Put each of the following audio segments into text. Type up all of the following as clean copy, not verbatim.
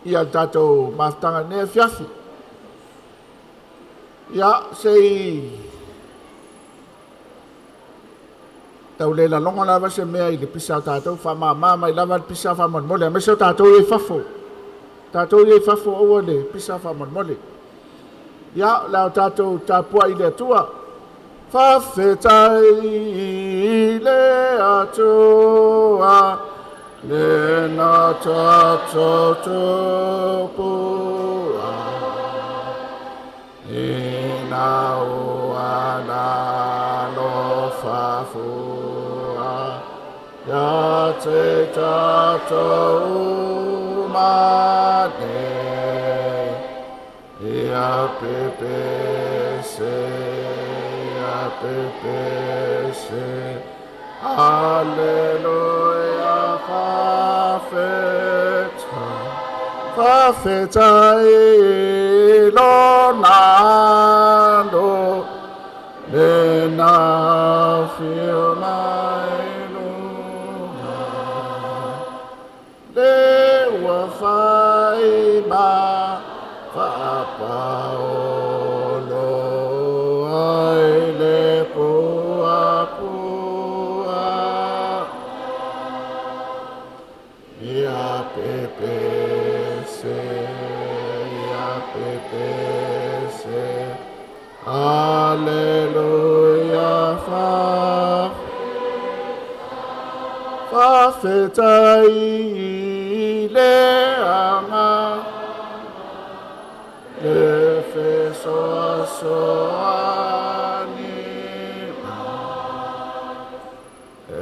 ia tātou mātanga nea whiawhi. Ia sei tau le la longa lava se mea i le pisa tātou whamama i lava pisa whaman mole. Me se tātou i whafo. Tātou i whafo oa le pisa whaman mole. Ia lao tātou tāpua i le atua. Whawhetai i le atua. Le na tātou tōpua. I na ua na lo whafua. Ia te tātou mane. Ia pepe se. Alleluia, whawhetai lo nando, le na whio mai lunga, le ua whai ma whapaolo ai le pua pua. Ia pepe se, alleluia, whawhetai le anga, le whesoa soani e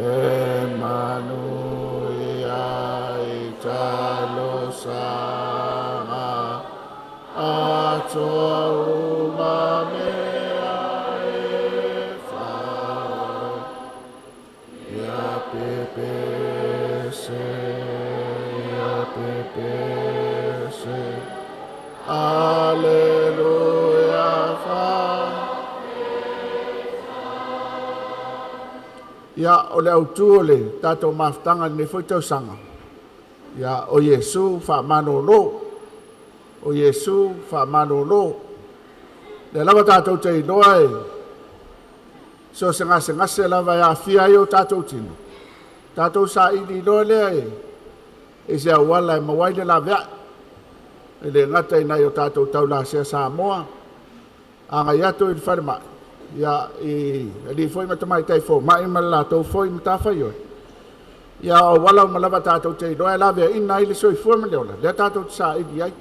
manuia i talo sanga atoa umamea e whao. Ia pepe se, alleluia, ia o le autu le tātou mawhtanga ne whaitau sanga. Ia o Yesu whamanolo. O Yesu whamanolo. Le lava tātou te inoa e. So se ngase lava ia whia i o tātou tino. Tātou sa ini inoa lea e. E se awala e mawaile la vea. E le ngata i nai o tātou taula sea Samoa. Anga iato i whare mai. Ia i li foi matamai tai fo. Mai ma la tau foi matawhai oi. Ia o wala o malava tātou te inoa e la vea ina i le soi fua maleola. Lea tātou te sa ini ai.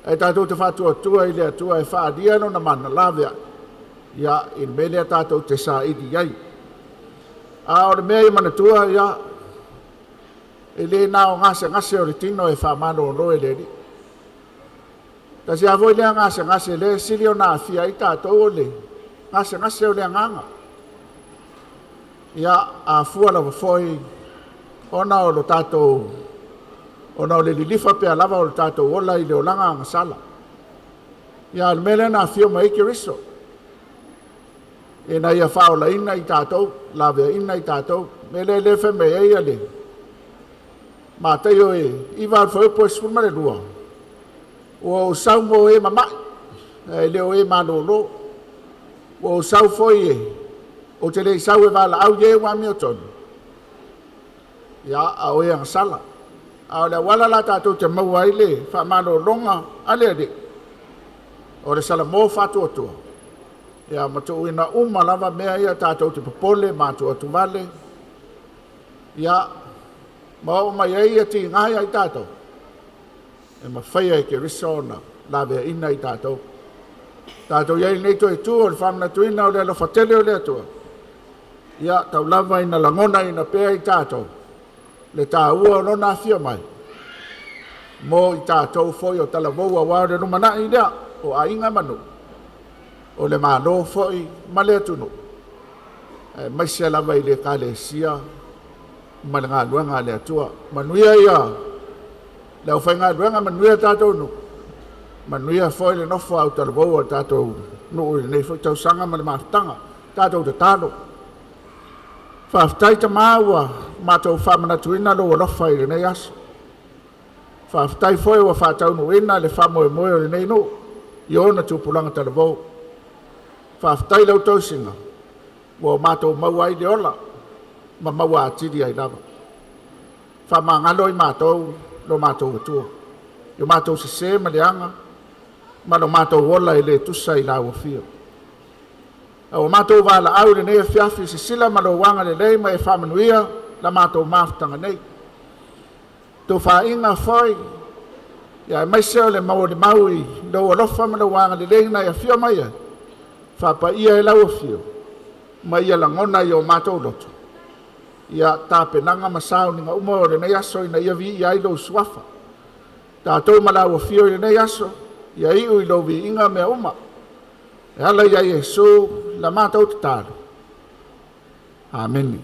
E tātou te whatua tua i lea tua e whaadia no na mana la vea. Ia i me lea tātou te sa ini ai. A o le mea i mana tua ia. E le nao ngase o le tino e whamano no e le ni. Ta si avoi lea ngase le sili o na fia i tātou o le. Ngase o lea nganga. Ia a fua lava foi ona o lo tātou. Ona o le lilifa pe alava o le tātou ola i le olanga ngasala. Ia le mele na fio mai ke riso. E na ia whaola ina i tātou, lawea ina i tātou. Mele le wheme e ia le. Ma te o e, iwa al whau po e spun mare rua. O sau mo e mamai, e leo e manolo. O sau foi e, o te lei sau e wala au ye wami o tonu. Ia a o e angasala. A le wala la tātou te maua ile, wha manolonga, ale ade. O le sala mō whatu atua. Ia matu ina lava mea ia tātou te popole, mātu atu vale. Ia, mau mai ia ti ngai ai tātou. E ma whaia ke risona, lawea ina i tātou. Tātou iei nei toi tua, le whamna tuina o le alo whatele o le atua. Ia, tau lava ina langona ina pēa i tātou. Le tā ua no nā whia mai. Mō i tātou foi o tala wau a wāre rumana i lea, o a inga manu. O le māno foi ma le atunu. Mai se lava i le ka le sia, ma le ngā luenga le atua. Manuia ia, le au whai ngā luenga manuia tātou nu. Manuia foi le nofo au tala wau a tātou nu i nei foi tau sanga ma le mātanga. Tātou te tāno. Whaftai ta māua, mātou whamana tuina lo alofa i nei aso. Whaafitai foi wa whaataunuina le whamoemoe o le nei no. I ona tupulanga talavou. Whaafitai lau tausinga. Wa mātou maua i le ola. Ma maua atiri ai lava. Whamangalo i mātou lo mātou atua. Yo mātou se ma leanga. Ma lo mātou ola i le tusa i la wafia. O mātou wala au le nei fiafi se sila ma lo wanga le lei ma e whamanuia la mātou maftanga nei. Tō whainga whai, ia mai seo le maui, lau alofa ma lau wanga le leina ia fia mai e, whapa ia e lau fio, ma ia langona i o mātou loto. Ia tāpenanga masao ni ngā uma o le nei aso ina ia vi ia i lau suafa. Tātou ma lau fio i le nei aso, ia iu i lau vi inga mea uma. E hala ia Yesu la mātou te tāru. Amen.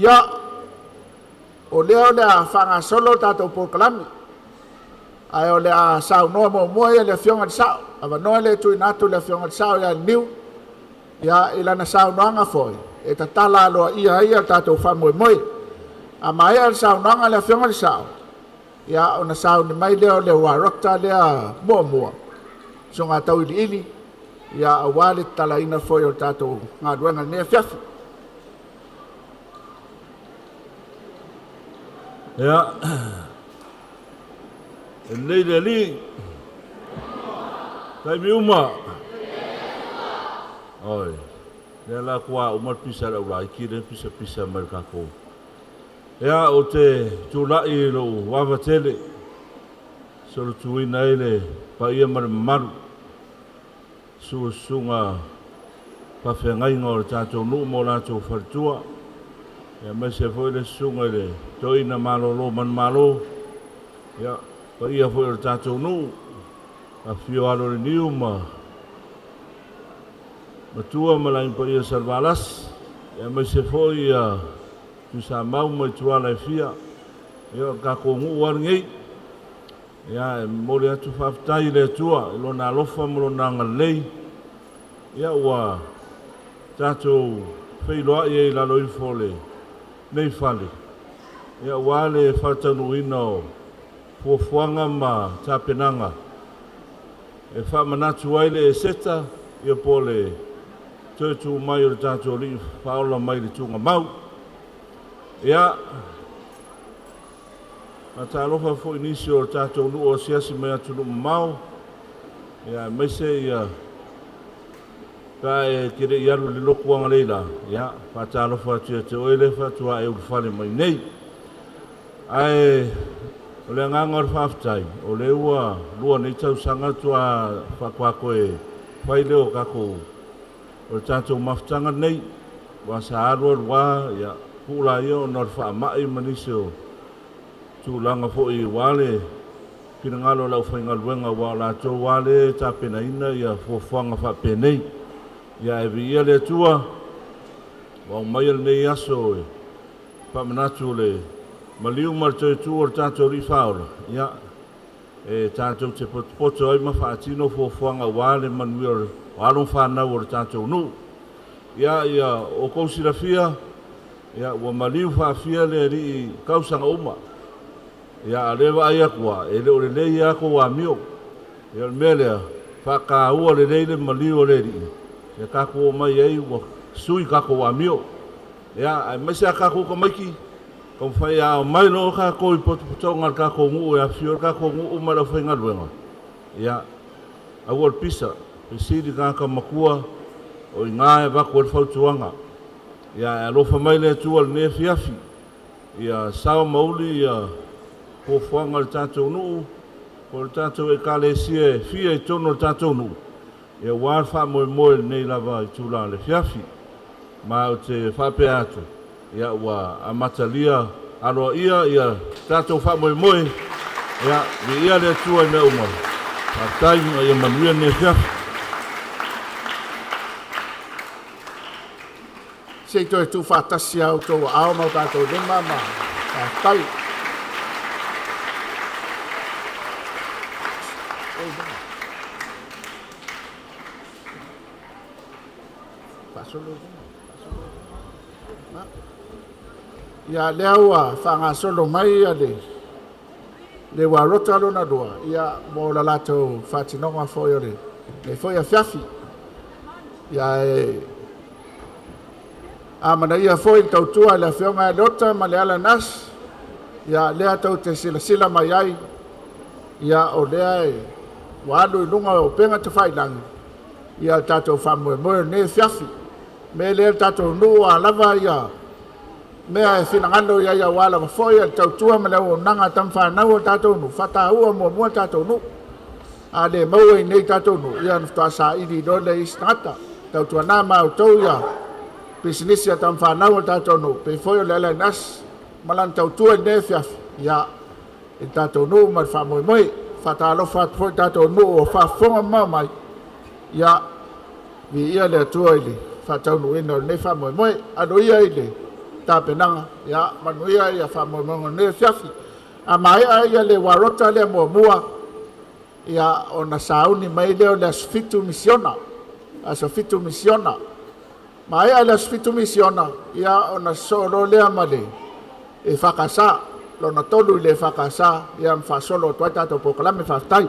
Ia, o leo le a whanga solo tātou pōkalami. Ai o le a sao noa mo mua ia le fionga di sao. Awa noa le tui natu le fionga di sao ia niu. Ia ilana sao noanga foi. E ta tala aloa ia tātou whamoe moe. A mai al sao noanga le fionga di sao. Ia o na sao ni mai leo le warokta lea mua. So ngā tau ili. Ia a wale tala ina foi o tātou ngā duenga nea fiafi. Ja, en nee de li, tai mi uma, oi, de la kwa umar pisa la ulai kire pisa merkako. Ja, o te tulai lo wavatele, solo tuina ele pa ia maru, sunga pa whengai ngor tātou nu mo lātou whartua. Ya mai se foi le sunga le toina malo man malo ya pa ia foi o tātou nu a fio alo le niu ma tua malai pa ia salvalas ya mai se foi tu sa mau mai tua la fia ya ka ko ngu warngi ya mo le atu faftai le tua lo na lofa mo na ngalei ya wa tātou feiloa ia la loi fole nei fale. Ia wale whatanu ina o fuafuanga ma tāpenanga. E whamanatu aile e seta, ia pole tōtu mai o tātou li whaola mai le tunga mau. Ia, a tā lofa fo inisi o tātou lu o siasi mai atu lu mau. Ia, meise ia, ka e kere iaru le lokuanga leila, ia, whatalo whatua te oele whatua e urwhale mai nei. Ai, o le ngangar whaftai, o le ua lua nei tau sanga tua whakwako e whai leo kako o le tātou maftanga nei, wa sa arua rua, ia, pula ia o nor whaamai manise o tūlanga fo i wale, kina ngalo lau whaingaluenga wa la tō wale tāpena ina ia fuafuanga whapenei. Ia e via le tua, wa mai al nei aso e pamanatu le maliu martoi tua o tātou ri whaora. Ia, e tātou te poto ai ma whaatino fuafuanga wale manuia o alon whanau o tātou nu. Ia, o kousira fia, ia, wa maliu whaafia le ri kausanga uma. Ia, alewa ai akua, e le o le lei ako wa mio. Ia, le melea, whakaua le lei le maliu o le ri. E kako o mai ei wa sui kako wa mio. Ia, ai mai se a kako ka maiki. Kom whai a mai lo kako i potonga kako ngu e a fior kako ngu umara whainga ruenga. Ia, a wal pisa, pe siri kaka makua o i ngā e wako e whautuanga. Ia, e lofa mai le tua le ne fiafi. Ia, sao mauli ia ko whanga le tātou nuu. Ko le tātou e kale sie fia i tono le tātou nuu. Ia wār wha moe nei lava i tūla le fiafi. Ma o te whape atu. Ia wa amatalia aloa ia tātou wha moe. Ia vi ia le tua i mea umar. A taimi ia manuia ne fiafi. Seito e tu whatasi au tō ao mau tātou lima ma. A tai. Ia lea ua whanga solo mai ia le le wa rota lona dua ia mo la lato fatinonga foi ole le foi a fiafi ia a mana ia foi tautua le fionga lota ma le ala nas ia le tau te sila mai ai ia o le wa lu lunga o penga te fai lang ia tato famu mo ne fiafi me le tato nu a lava ia mea e finangano ia wala foi tautua ma le o nanga tam fa na o tato nu fata ua mo tato nu a le mau e nei tato nu ia nfta sa idi do le istata tautua na ma o tau ia pisinisia tam fa na o tato nu pe foi le la nas malan tautua ne fiafi ia e tato nu ma fa mo fata lo fa foi tato nu o fa fonga mai ia vi ia le tua ili fata nu ino ne fa mo ado ia ile ta penanga ya manuia ya fa mo ne fiafi a mai ia le warota le mo mua ya ona sauni mai le le sfitu misiona a sfitu misiona mai le sfitu misiona ya ona solo le amale e fakasa lo na tolu le fakasa ya fa solo toata to proclame fa tai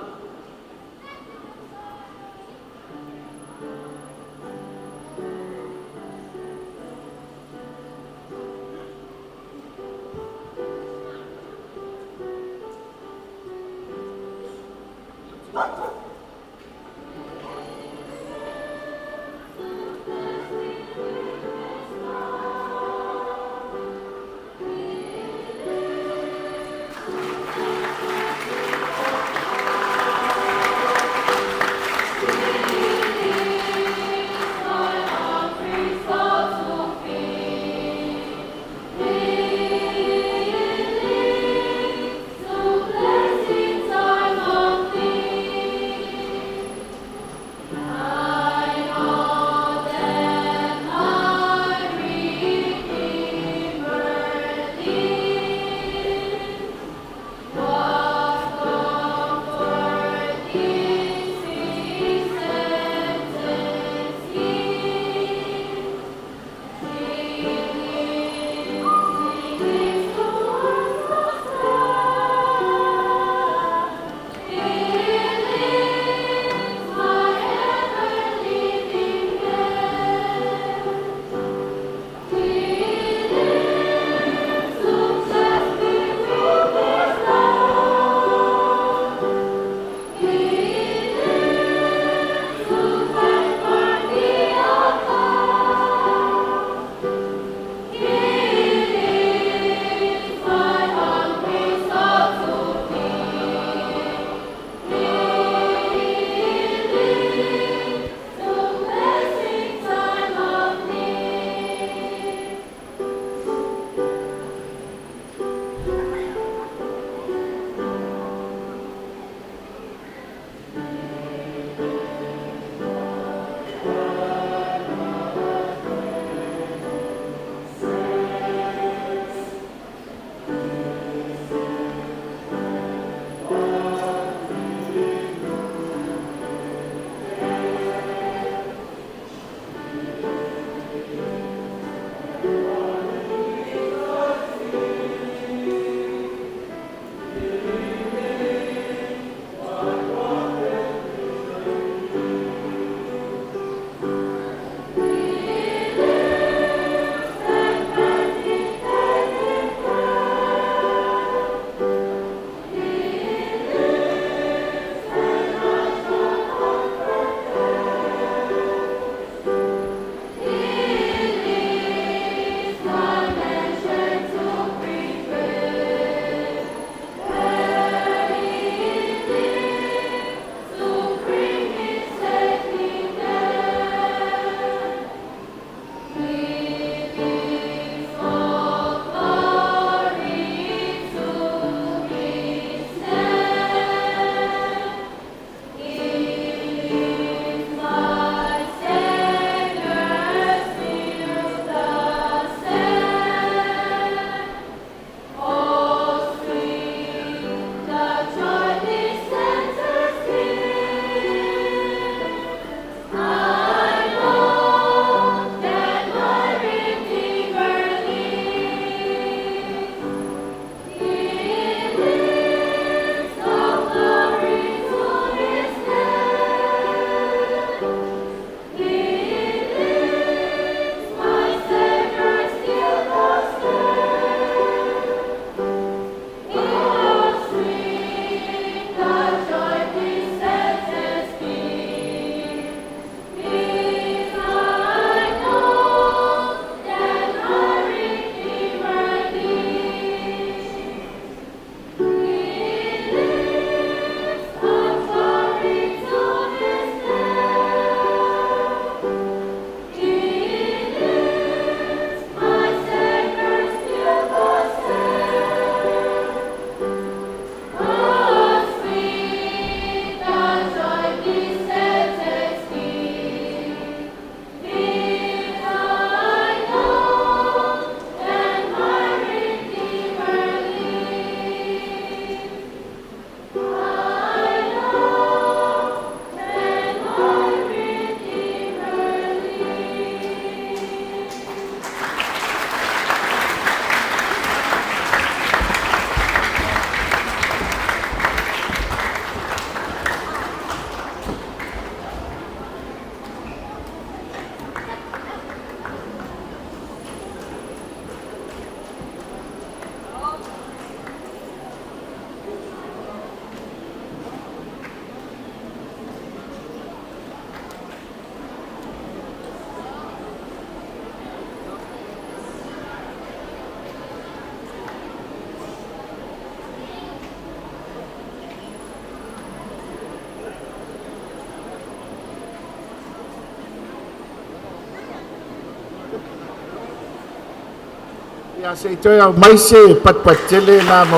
Ya se ito ya mai se pat chele na mo.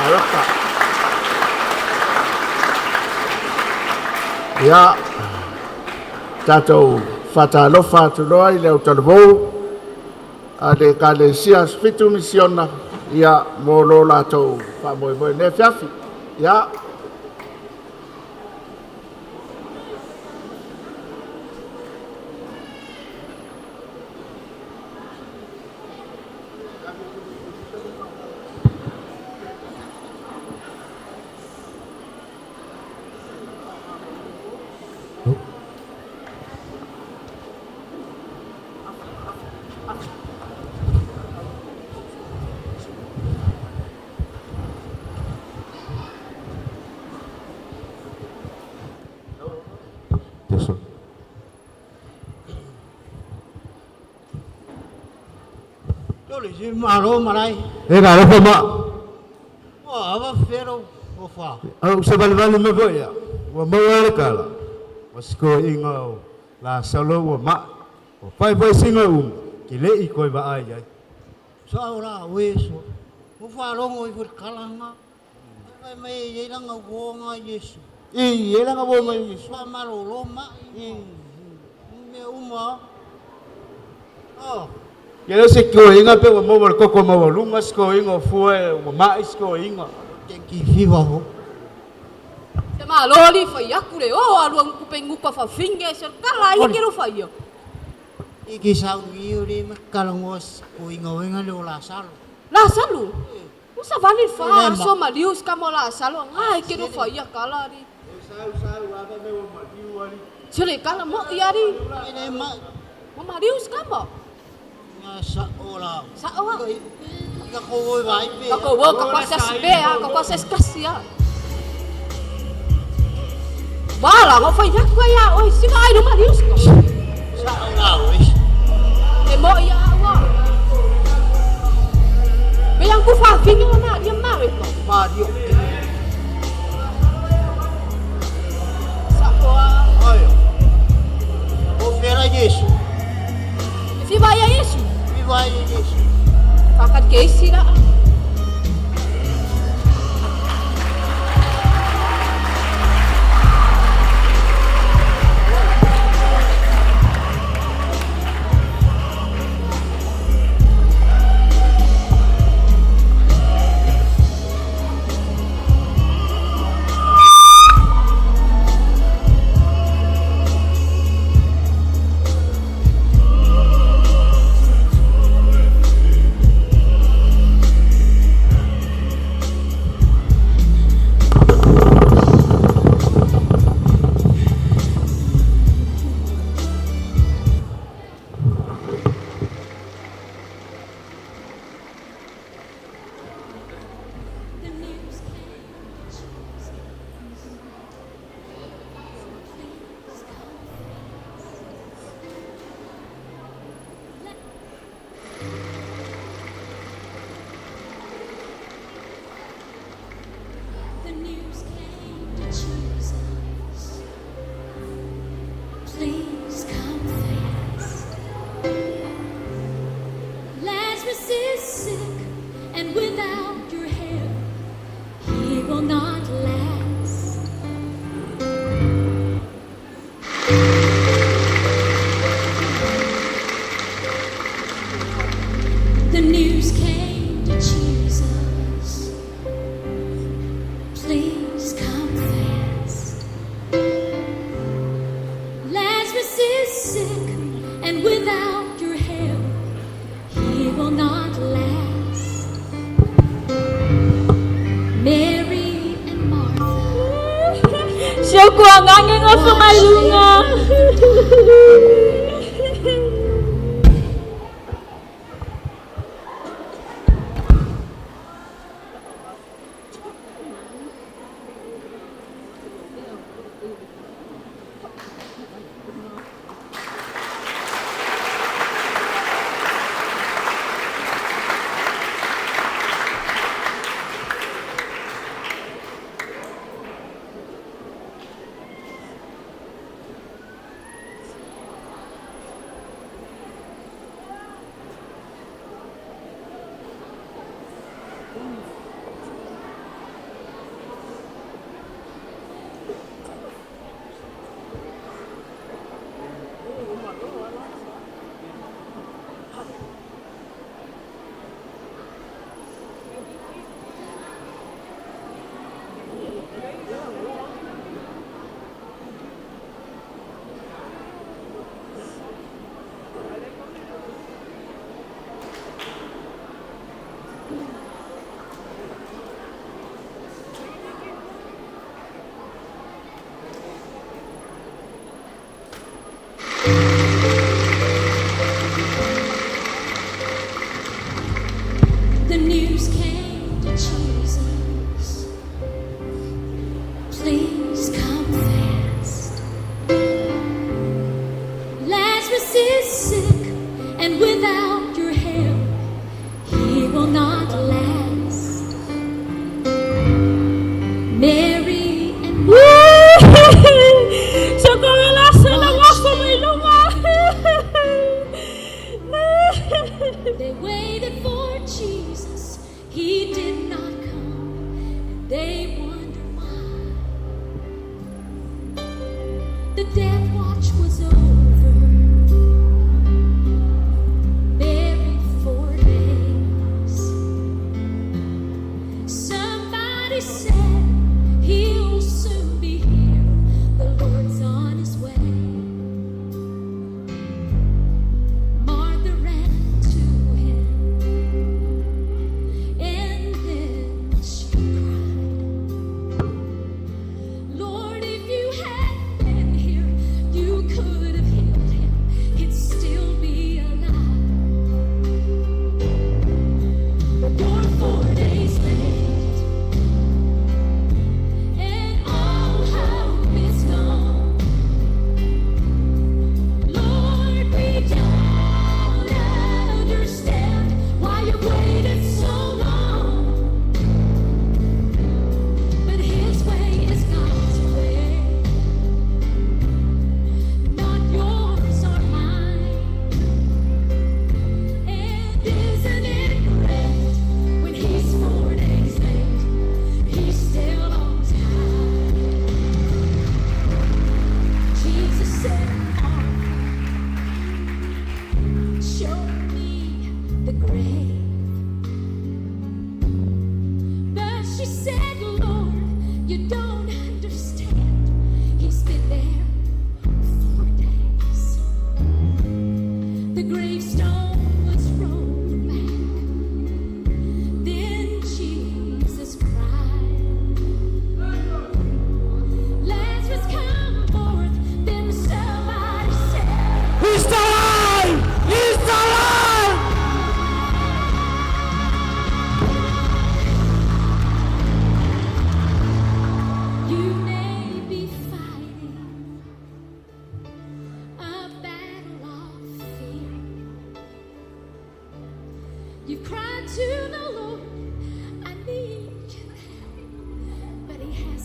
Araka. Ya tato fatalofa tuloa ile utalvo ade kalesia fitu misiona ya molola to fa mo ne fiafi ya Malo malai. Kalau apa mak? Wah, apa fero ofa. Aku sebal-bal me ya. Wa mawala kala. Wasko ingo la salo wa mak. Wa pai singo kile ikoi ba ai ai. Saura weso. Ofa longo i fut kalanga. Mai ye lang ngo nga Yesu. Iya lang abo mai. Swa malo loma. Me uma. Oh. Kilo si ko inga pe wa mawal koko mawalunga sko ingo fue wa mak sko ingo. Tenki viva ho. Se ma Laulii fai aku le o aluang kupengupa fa finge ser kala i kero fai yo. Iki sau yuri kalangos ko inga le Lazarus. Lazarus. Usa vale fa so malius kamo Lazarus ngai kero fai ya kala ri. Sau apa me wa madiu ali. Sele kala mo iari. Ine ma Mo malius kamo. sa ola. Sa awa. Ka ko vai pe. Kako wo kapasas be a kapasas kasia. Bala mo fai ya ko ya oi sima ai do malius ko. Sa ola wis. E mo ya awa. Be yang ku fa finge na dia mare ko. Ma dio. Sa awa. Ayo. O fera Yesu. Si vai a Yesu. Viva Yesu. Fakat keisi na. The news came to Jesus. Please come fast. Lazarus is sick, and without your help, he will not last. The news came to Jesus. Please come fast. Lazarus is sick, and without your help, he will not last. Mary and Martha. Siya ko ang angin o sumalunga.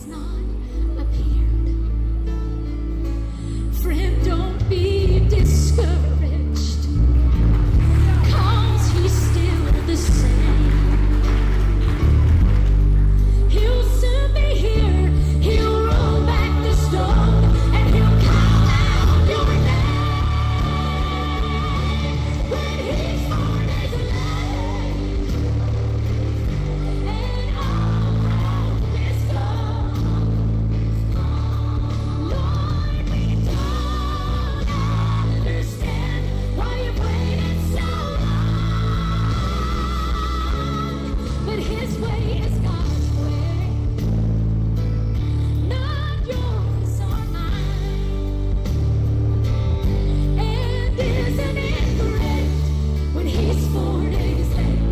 has not appeared. Friend, don't be discouraged, 'cause he's still the same. He'll soon be here. He'll roll back the stone and he'll call out your name. When he's 4 days late and all is gone, Lord, we don't understand why you've waited so long, but his way is God's way, not yours or mine. And isn't it great when he's 4 days late,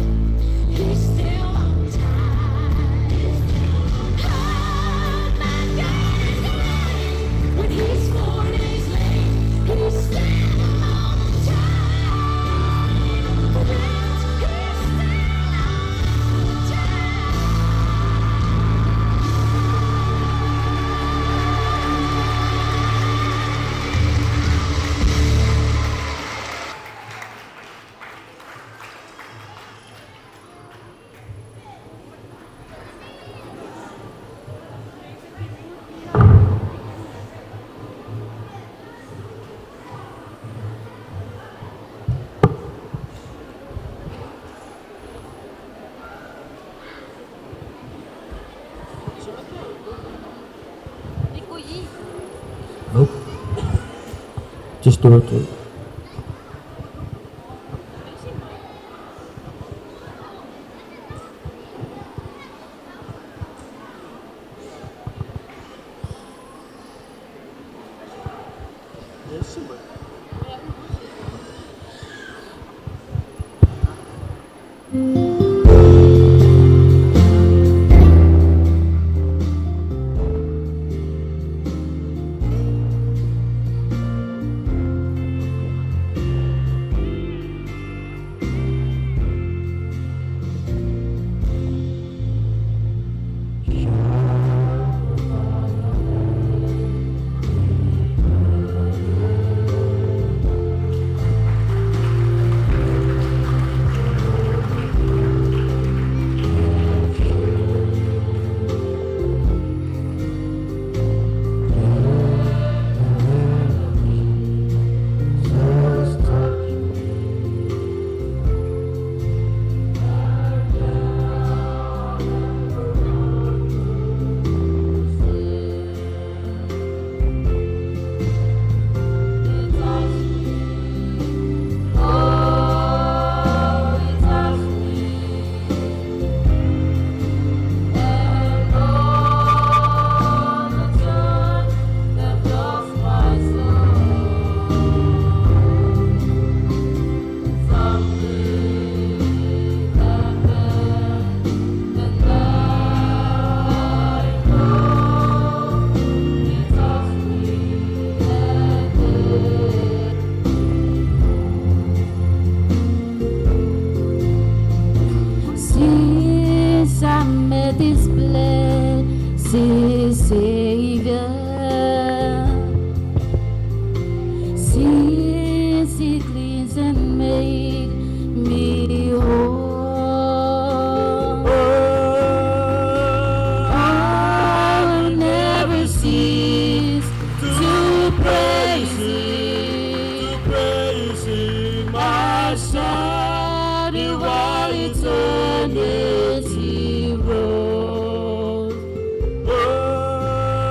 he's still on time. Oh, my God is great when he's 4 days late, he's still on time. Friends, he's still on time. Nope. Just do it. eternity road. Oh,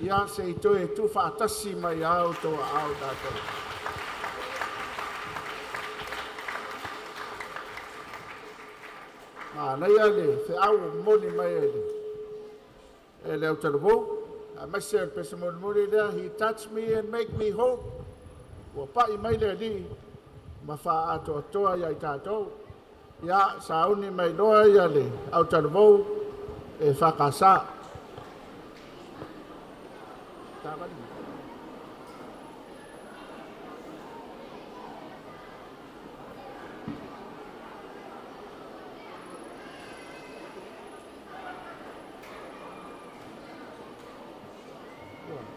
ia se i toe tu whaatasi mai au toa au tātou. Nei ale, fe au moni mai ele. Ele au talavo, a mese al pesa moni lea, he touched me and make me whole. Ua pai mai lea li, ma wha ato atoa ia i tātou. Ia, sa uni mai loa ia le, au talavo, e whakasa. Tāwani.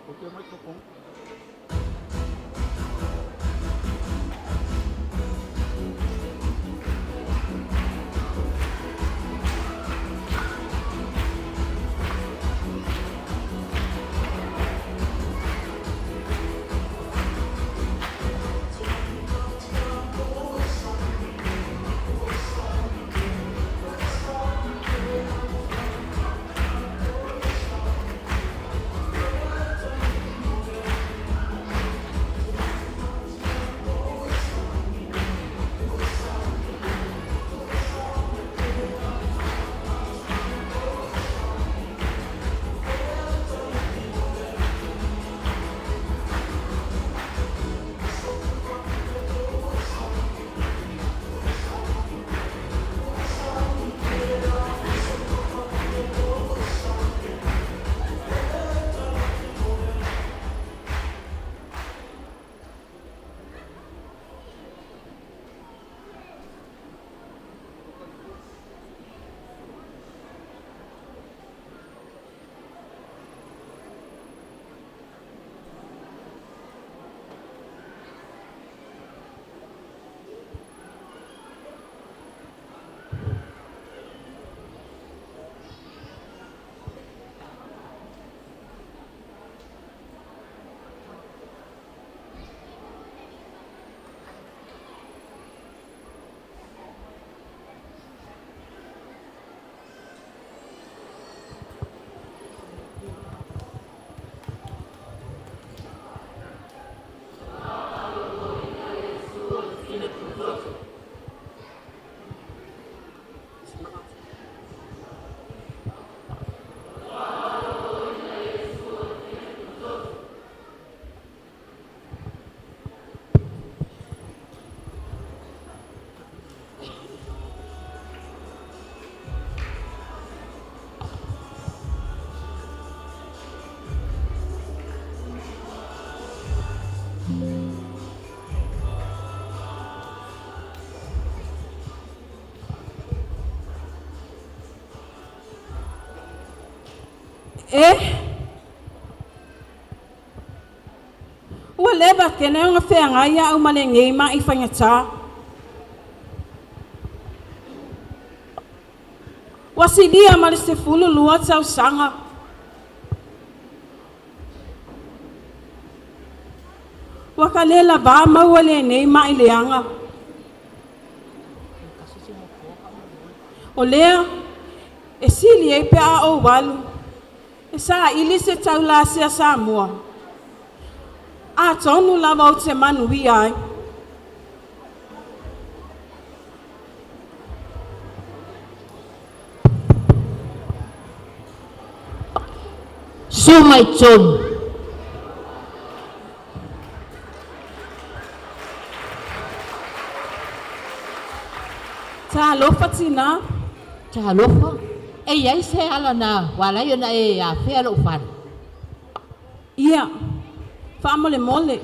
Okay, microphone. Ua leva kene o ngā whengai au male ngei ma I whangata. Ua sidia male se fulu lua tau sanga. Ua ka lela ba maua le nei ma I leanga. O lea, e sili e pe a o walu. E sa ili se tau la sea sa mua. A tonu lava o te manu I ai. Sumai tonu. Ta alofa tina. Ta alofa. E iai se ala na wala yo na e a fea lo fan. Ia. Fa mole mole.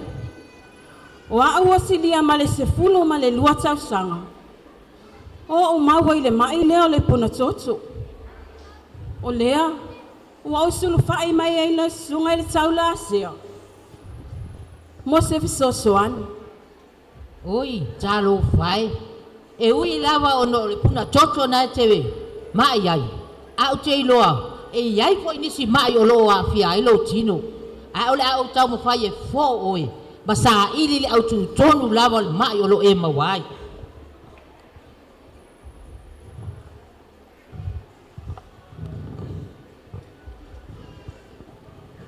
O a ua silia male se fulu male lua tau sanga. O maua I le mai leo le puna toto. O lea. Ua usulu fai mai e le sunga I le tau la asea. Mo se fisosoani. Oi, talo fai. E ui lava ono le puna toto na tewe. Mai ai. Au te iloa. E iai fo inisi mai o loa fia ilo tino. A ole au tau mo fai e fo oi. Basa ili le au tu tonu lava le mai o lo e mawai.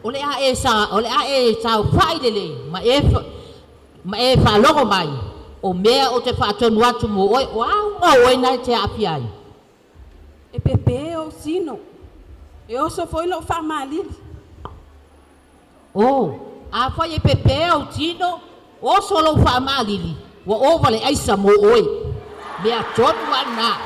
O le a e sa fai lele ma e fa logo mai. O mea o te whaatonu atu mo oi o au oi nai te api ai. E pepe o sino. E oso foi lo fa malili. O, a fai e pepe o tino o solo wha malili. Wa o vale aisa mo oi. Mea tonu ana.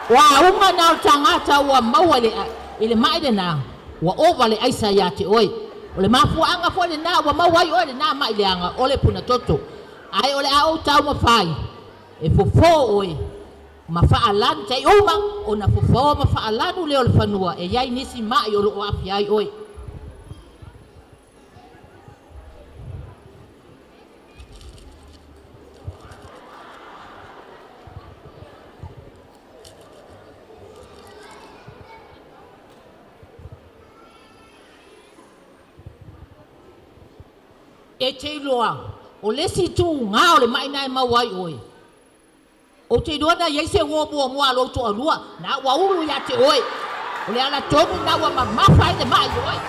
Wa unga na o tangata wa maua le maile na. Wa o vale aisa ya te oi. O le mafu anga fo le na wa maua i oi le na maile anga o le puna toto. Ai ole a o tau mawhai. E fofo oi. Ma whaalanu tei uma. O na fofo ma whaalanu leo le whanua. E iai nisi mai o lo o api ai oi. E te loa. O lesi tu ngā o le mai nai mawai oi. O te doa na yeise ngō mua lo to alua. Na wa ulu ya te oi. O le ala tonu na wa mawhai le mai oi.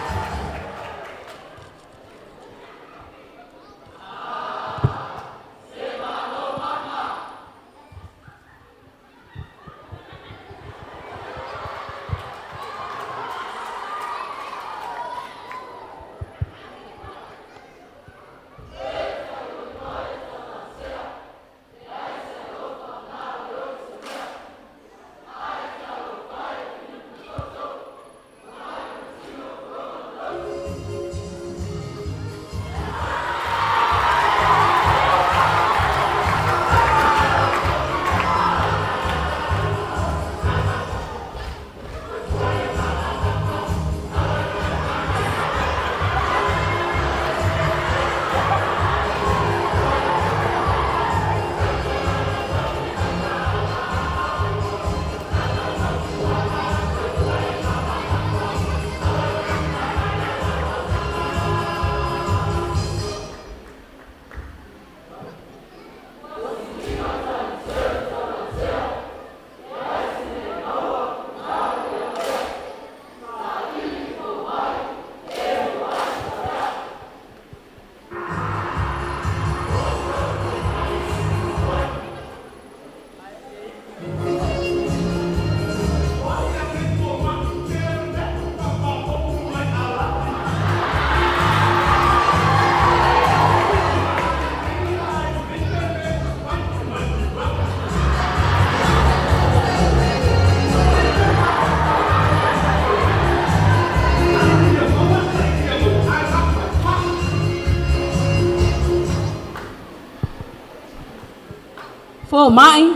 Fo mai,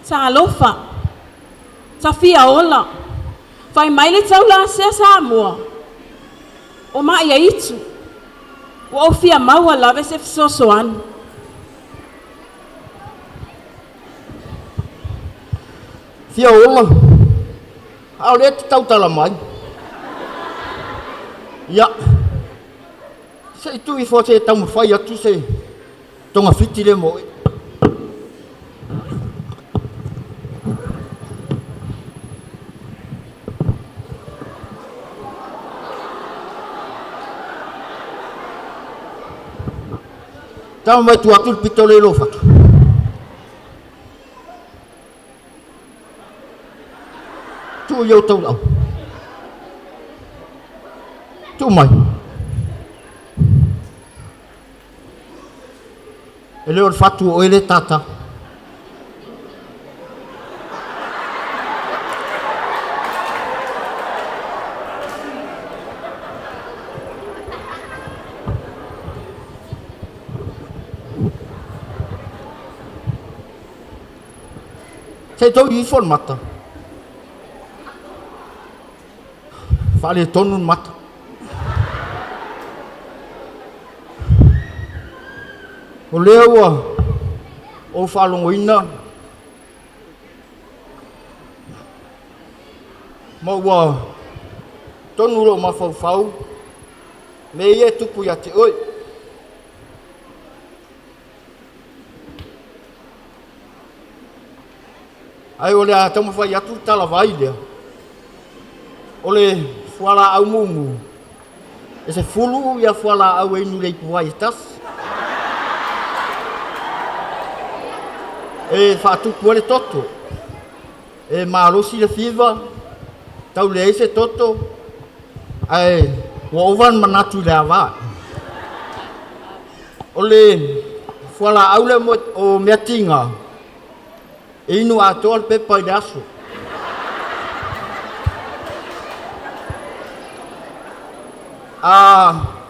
sa alofa, sa fia ola, fai mai le tau la se sa mua, o mai a itu, o fia maua lave se fisosoan. Fia ola, au le te tau tala mai. Ia, se tu i fo se tau mawhai atu se tonga fiti le moi. Tama mai tu atu pitole lo fatu. Tu yo tau lau. Tu mai. E leo fatu o ele tata. Se tau i fon mata. Fale tonu mata. O leo o whalongoina. Maua tonu ro mawhauwhau. Me ie tupu ia te oi. Ai ole a tamu fai atu tala vai lea. Ole fuala au mumu. E se fulu ia fuala au e nulei puai tas. E whaatuku ale toto. E maalosi le fiva. Tau le eise toto. Ai, wa ovan manatu le awa. Ole, fuala au le mo o mea tinga. E inu atoa le pepa i le aso.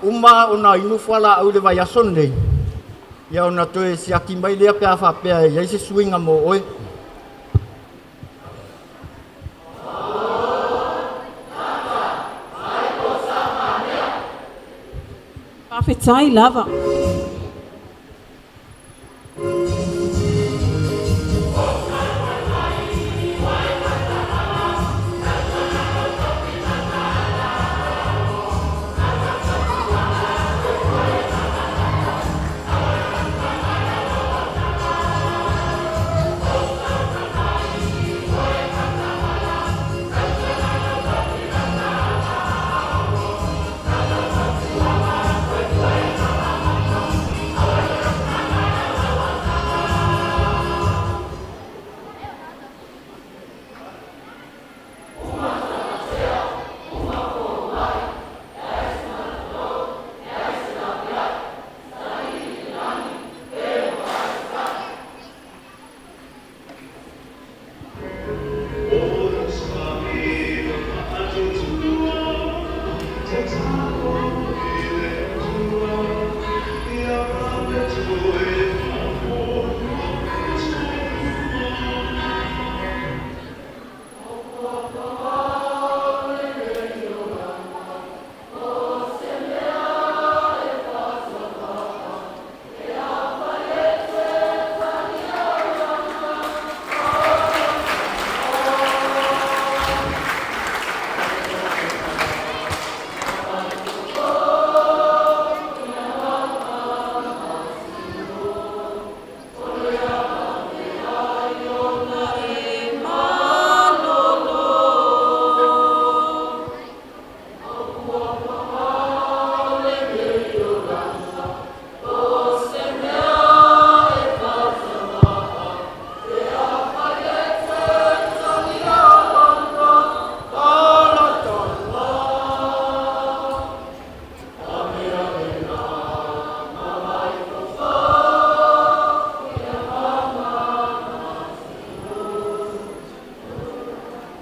Uma ona inu fuala au le vai aso nei. Ia ona toe si aki mai lea pea whapea ia se suinga mo oe. Whawhetai lava.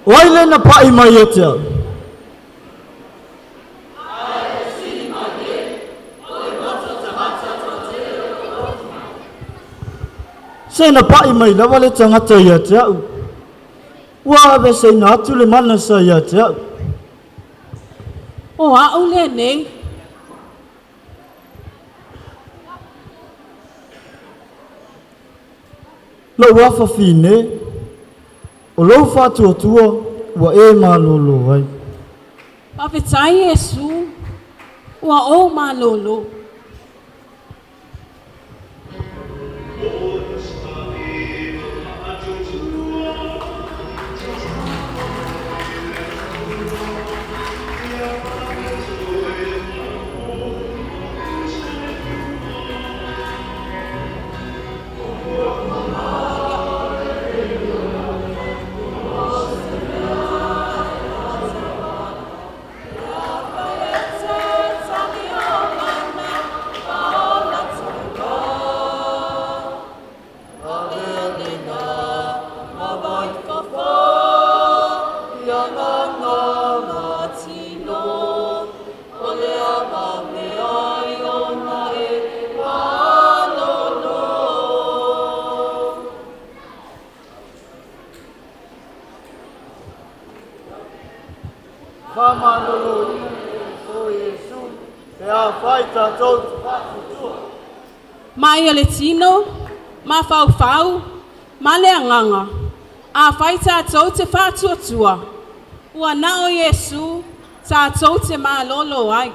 Waile na pai mai atia. Se na pai mai na wale tangata ia atia. Wa be se na atu le mana sa ia atia. O au le nei. Lo wafa fine. O lou whātua wa e malolo ai. Whawhetai Yesu. Ua o malolo. Mai le tino, ma fau fau, ma le anganga. A faita tau te whātuatua. Ua nao Yesu, ta tau te mā lolo ai.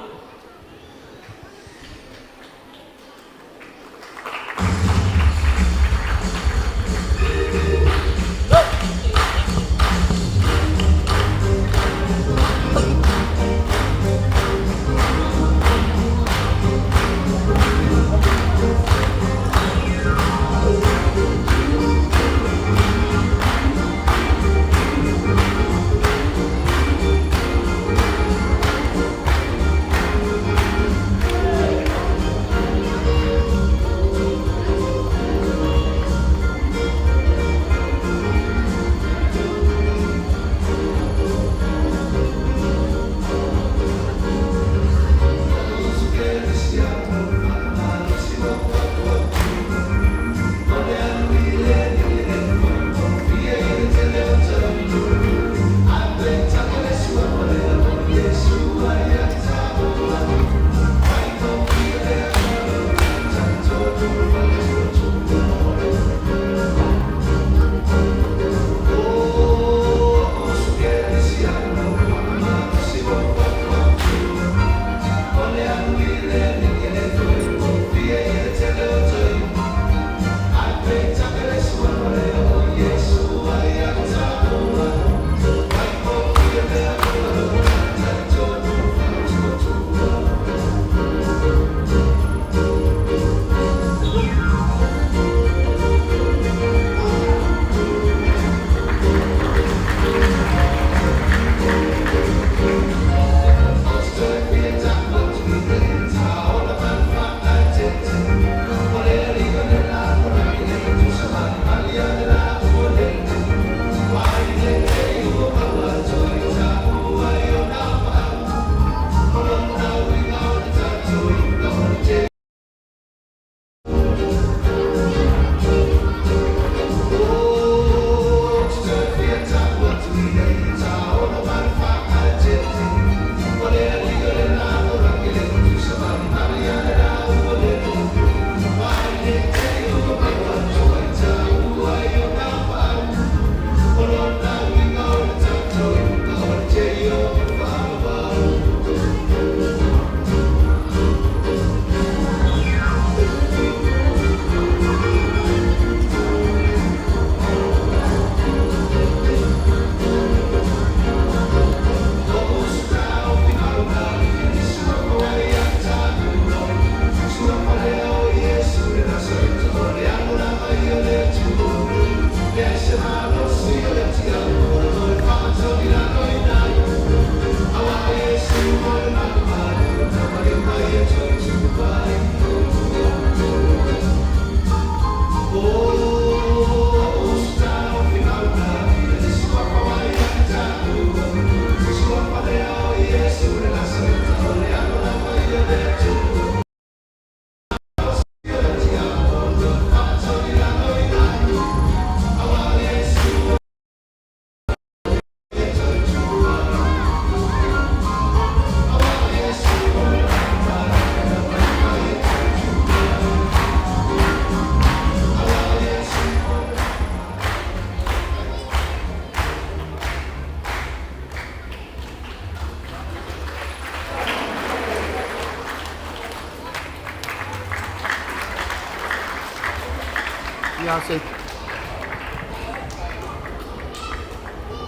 ya se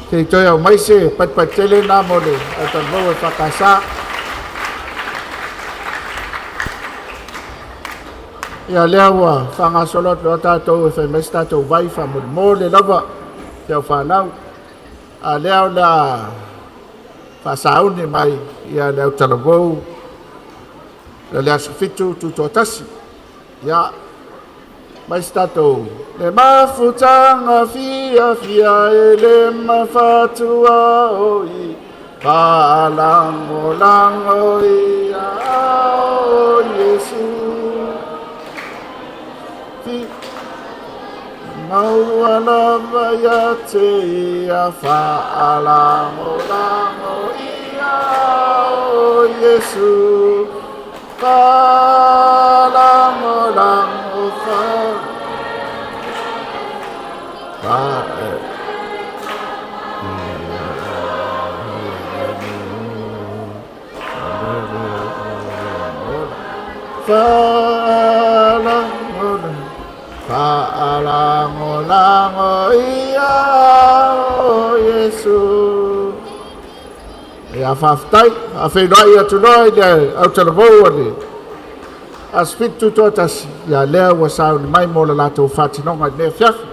te toi au mai se pat tele na mole ata mo fa kasa ya lewa fanga solot lo tato fe mesta to vai fa mo le lava te fa na a leo la fa sauni mai ya le talabo le fitu tu totasi ya mesta to le mafutanga fia ele mafatua oi lango ia o Yesu fi mauala vaya te fa lango ia o Yesu lango Lango ia o Yesu ya faftai a fenoi atu noi de au televou ali a spitu totas ya lea wa sauni mai mo la latou fatinonga ne fiafi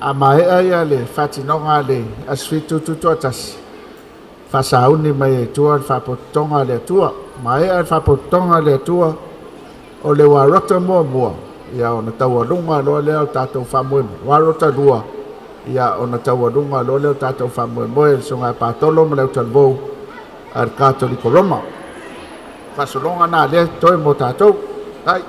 a mai ai le fatinonga le asfitu tutotas fasauni mai tua fapotonga le tua mai ai fapotonga le tua o le warota mo ia ona taualunga lo le tatou famoi warota dua ia ona taualunga lo le tatou famoi mo songa patolo mo le talvo al cattolico roma fasolonga na le toi mo tatou ai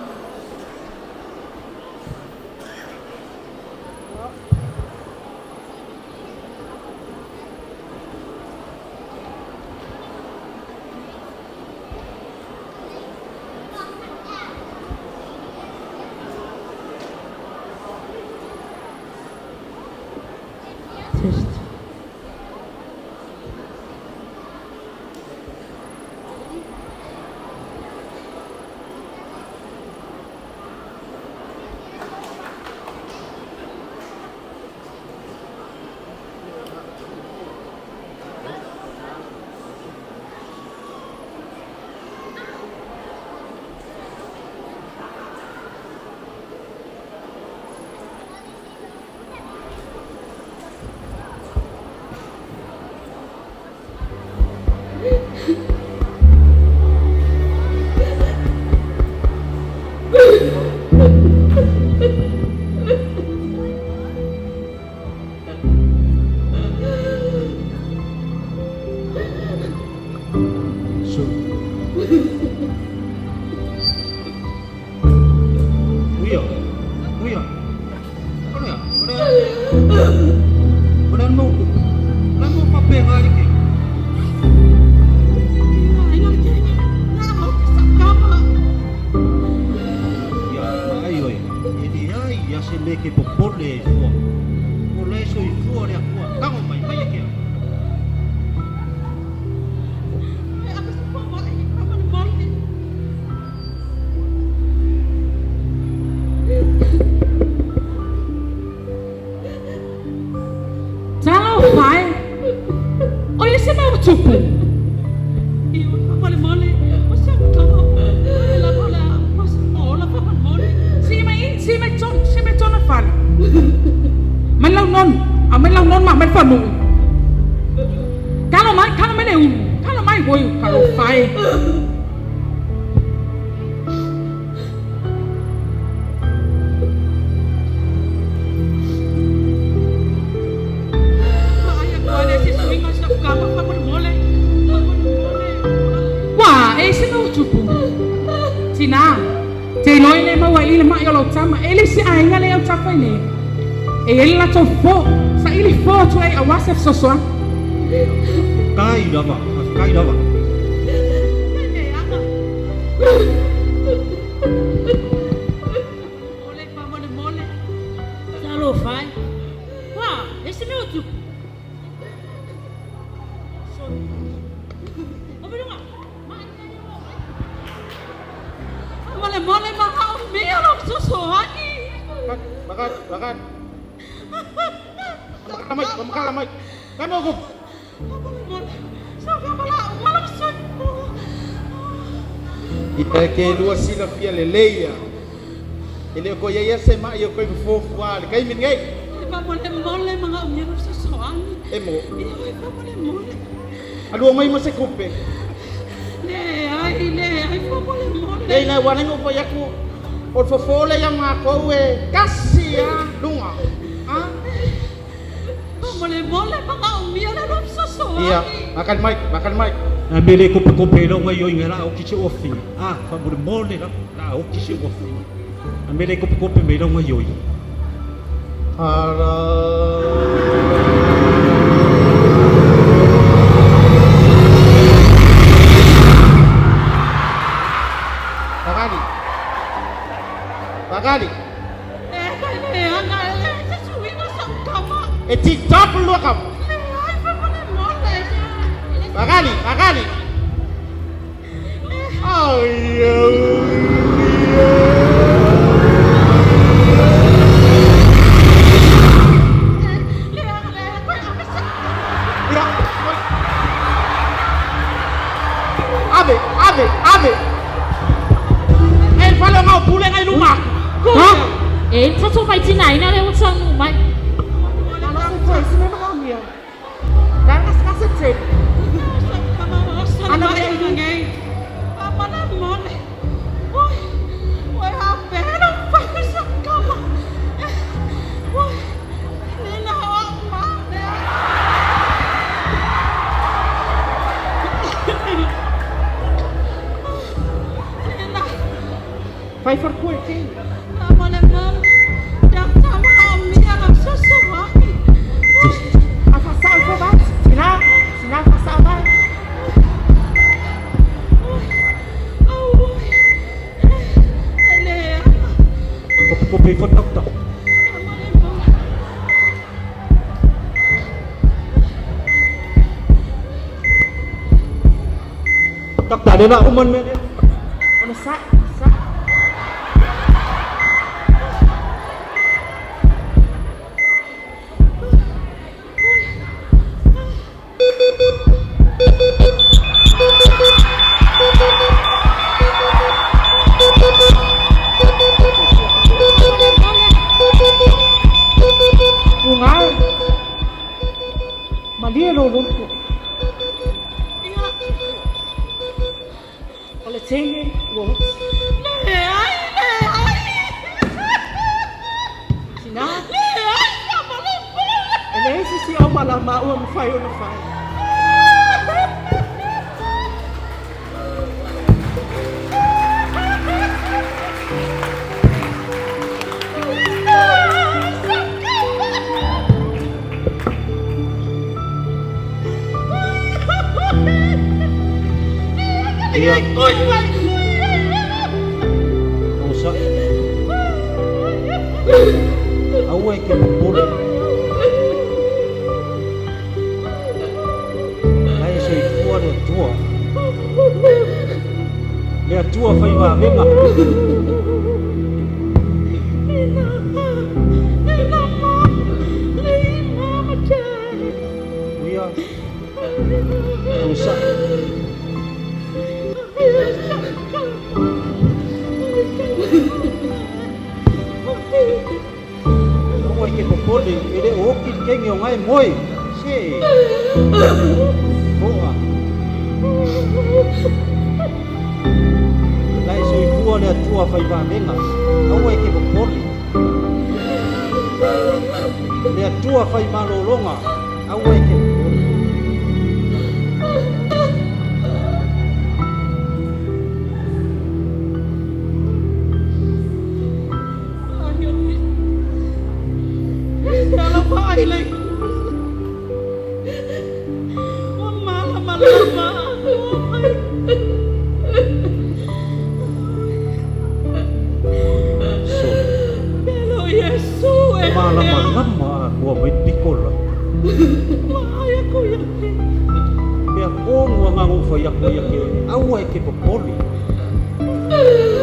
tupu. Tina, te noi le mau ili le mai o lo tama, ili si ainga le au tapa ne. E ili la tau fo, sa ili fo tu ai awasef sosoa. Kai dawa, kai dawa. Mole pa mole. Salo fai. Wah, esse meu tupu. Mole mahal mia lo susuani. Makan. Makan. Kamu aku. Sabe malam sun. Ita ke dua sila pia leleia. Ele ko ia se ma yo ko fofu al kai min ngai. Mole mahal mia lo susuani. Emo. Mole. Aduh mai mo se kupe. Le ai mole. Dei na wana ngo ya ku. Or fofole yang aku kasih ya lunga. Ah. Mole mahal mia lo susuani. Iya, makan mic. Na mele ko pa ko pelo ngayo ngara o kisi ofi. Ah, fa mole la o kisi ofi. Na mele ko pa ko pelo ngayo. Ara. Bakali. TikTok lu kamu. Bakali. Oh iya. Abe. Kalau ngau pulang ai rumah. Hả? Sao không phải trên này nào đâu sao ngủ mày? Vai for curtir. Jangan sama kami yang sesuatu. Afasal sobat, sina afasal bay. Kopi fotok tok. Tak ada nak uman men. Ano sa? Malia lo lunto. Oleh cengeng, wong. Ai. Sina. Ai, sama lempo. Ele si au malama o fai o fai. Iya. Usah. Awak ke boleh. Hai soi tua dia tua. Dia tua fai va venga. Iya. Usah. Awak ke boleh. Ele okit kengyo ngai moi. Si. Boa. Lai soi tua dia tua fai va venga. Awak ke boleh. Dia tua fai malolonga. Awak ke boleh. lama kua mai tikola. Mai aku yake. Pea kongo ngangu fa yaku yake aua ke popoli.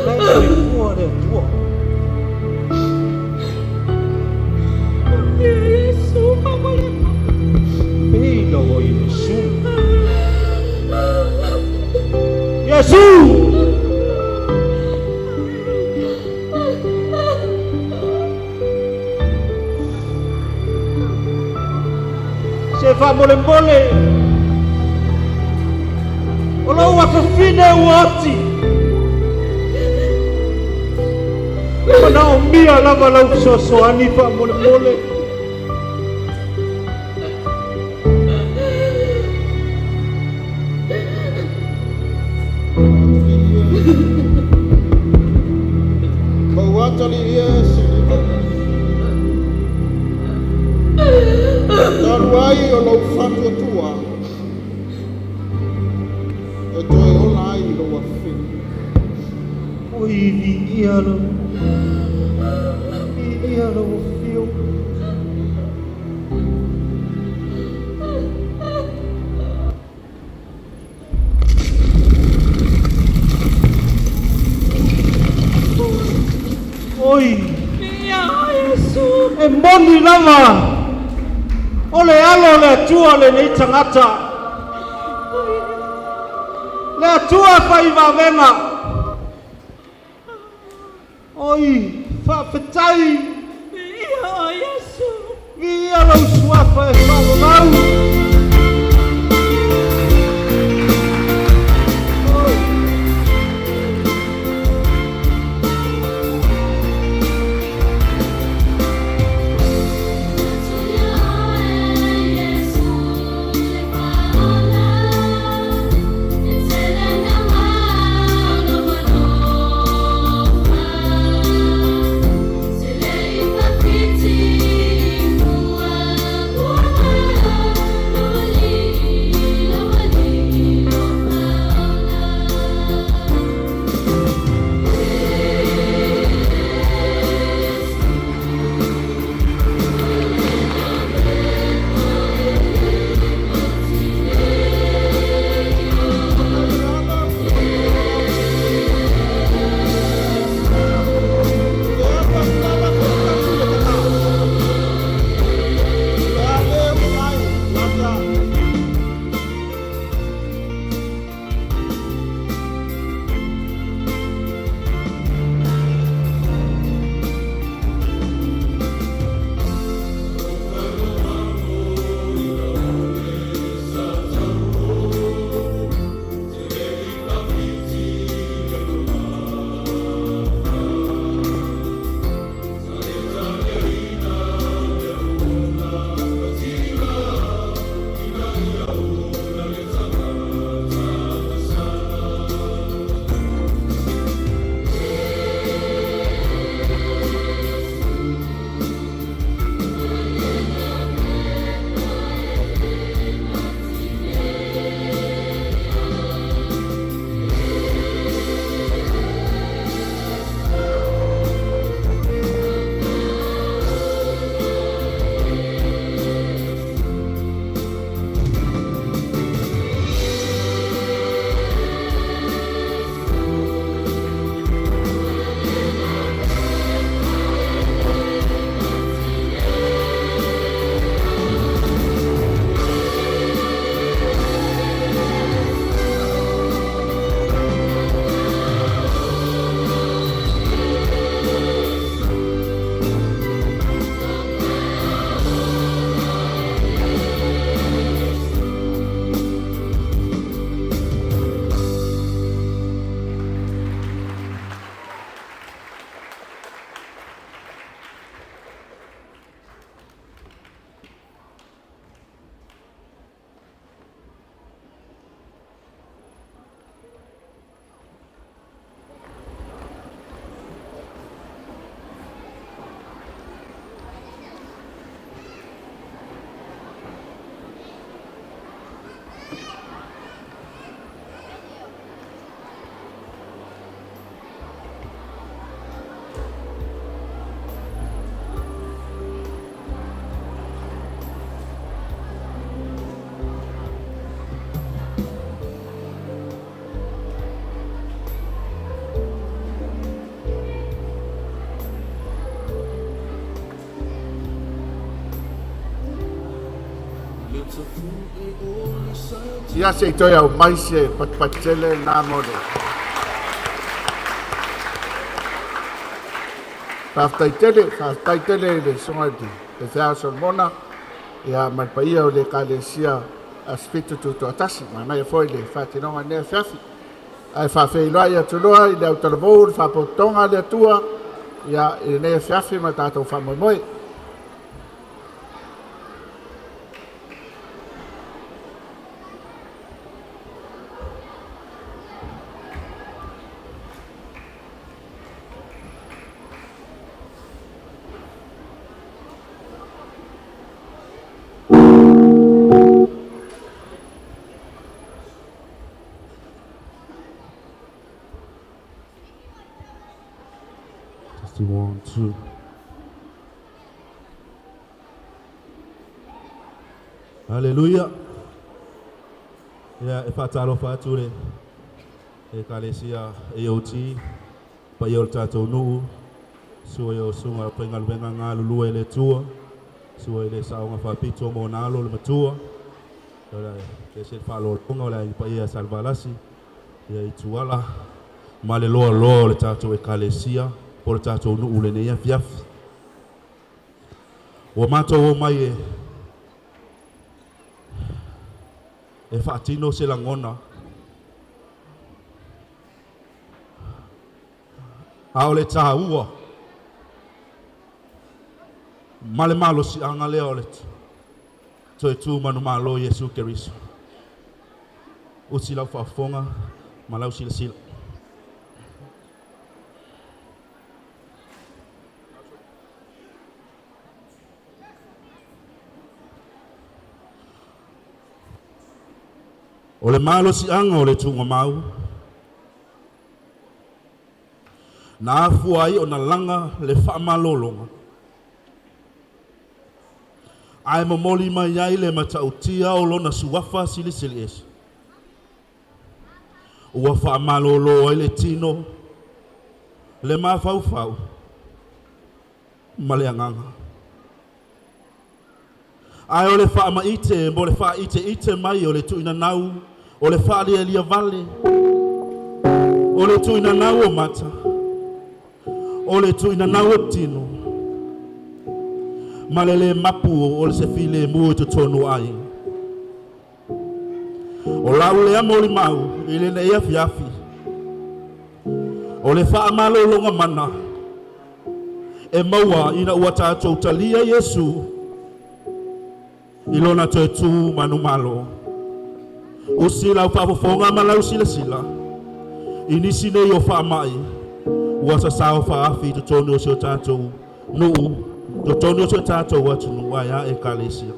Lai ke kua le tua. Yesu mama ya. Pei lo o Yesu. Yesu. Se fa mole. Ola wa fine wati. Mana o mia lava lau so ani fa mole. Bawatali Yesu. Taruai o lau whatu tua. E toi o lai lo wa whini. Oi vi ialo. Ialo fio. Oi. Mia Yesu. E moni lava. Ole alo le tua le nei tangata. Le tua fai va venga. Oi, fa petai. Mia Yesu. Via lo sua fa lau. Silei papiti mua Ia se toi au mai se patpatele nā mole. Whaftaitele le songati, le whiason mona, ia malpaia o le kalesia a spitu tutu atasi, mana ia foi le whatinonga nea whiafi. Ai whawheiloa ia tuloa, i le au talavou, le whapotonga le atua, ia i nea whiafi ma tātou whamoimoe. Testing 1, 2. Hallelujah. Ya, e whatalo whature. E kalesia e oti. Pa i o tātou nuu. Sua i o sunga pengaluenga ngā lulua i le tua. Sua i le saunga whapito mo nalo le matua. Ke se whalo longa o le pa i a salvalasi. Ia i tuala. Ma le loa loa le tātou e kalesia. Po le tātou nuu le neia fiafi. O mātou o mai e whaatino se langona. Ao le taha ua. Male malo si anga leo le toi tu manu malo Yesu Keriso. Usi lau whaafonga, malau sila sila. O le malo si anga o le tunga mau. Na afu ai o na langa le whaamalolonga. Ai mamoli mai ai le matautia o lona suwafa sili sili esi. Ua whaamalolo ai le tino. Le mawhau fau. Male anganga. Ai o le whaama ite, mo le wha ite mai o le tuina nau. O le wha lia vale. O le tuina nau o mata. O le tuina nau o tino. Malele mapu o le se file mu to tonu ai. O lau le amoli mau, ile na ia fiafi. O le wha malo longa mana. E maua ina ua tātou talia Yesu. Ilona toi tu manu malo. Usi lau whafofonga malau sila sila. Inisi nei o wha mai. Ua sa sao wha afi to tonu o sio tātou nuu. To tonu o sio tātou watu nuu aia e kalesia.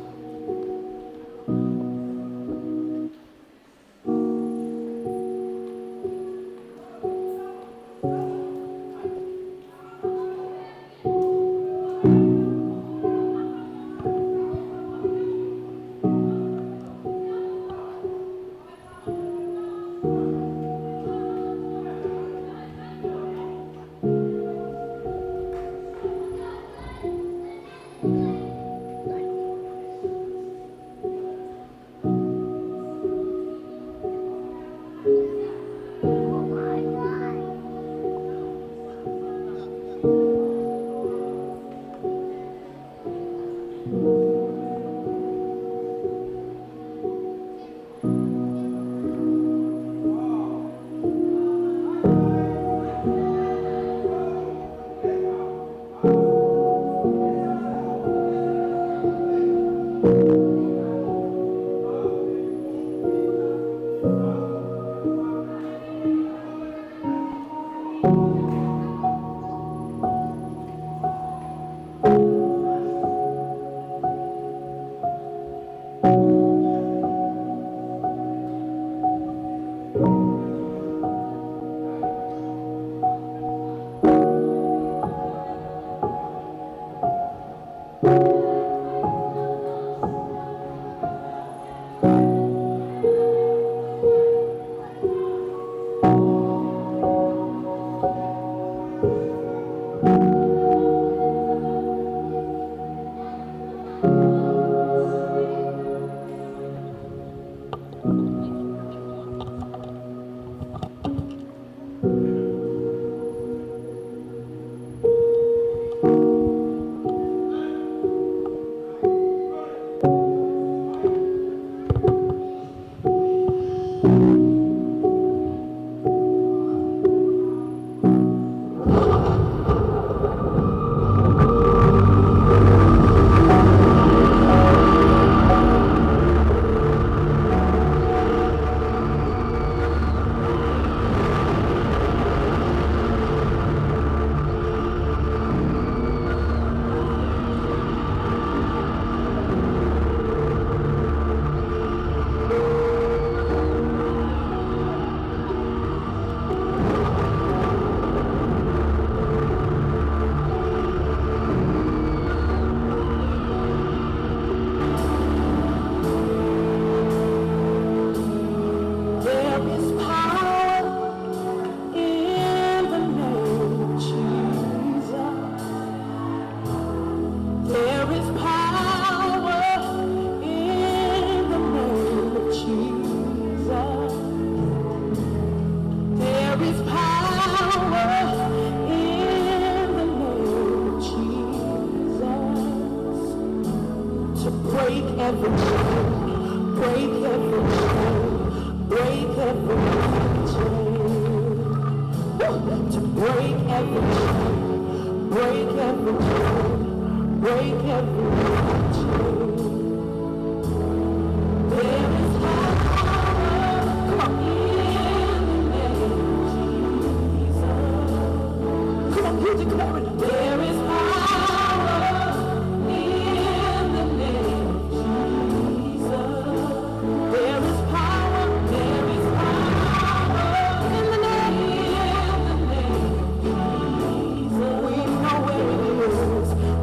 to break every chain, break every chain, break every chain. There is power in the name of Jesus. Come on, you declare it. There is power in the name of Jesus. There is power in the name of Jesus. We know where it is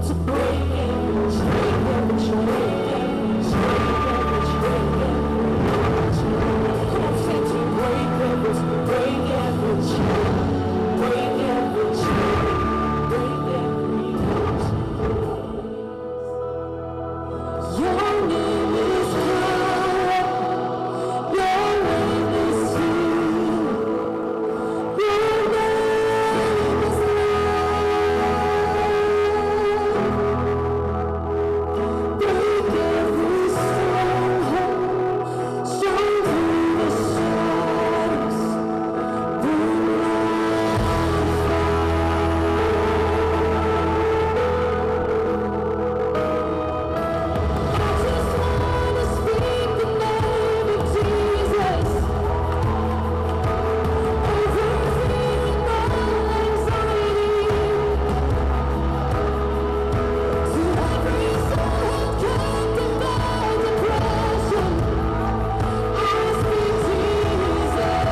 to break every chain, every chain, every chain, every chain. Come on, say to break every chain, break every chain, break every chain, break every chain. Your name is power, your name is healing, your name is love. Break every stronghold, shine through the shadows, bring I just wanna speak the name of Jesus over fear and all anxiety. To every soul captive by depression, I speak Jesus.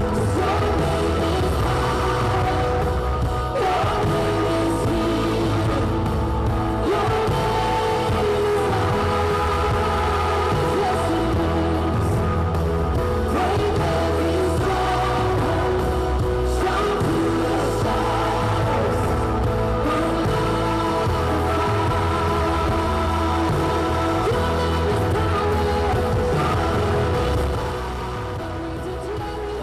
'Cause your name is power, your name is healing, your name is love. Yes, it is. Break every stronghold, shine through the shadows, burn like a fire. Your name is power. We declare it.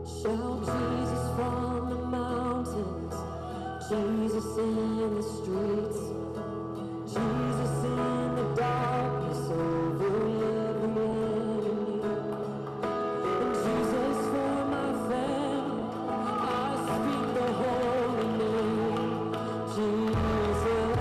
Shout Jesus from the mountains, Jesus in the streets, Jesus in the darkness over every enemy, and Jesus for my family. I speak the holy name, Jesus.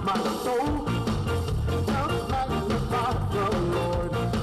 My soul does magnify the Lord.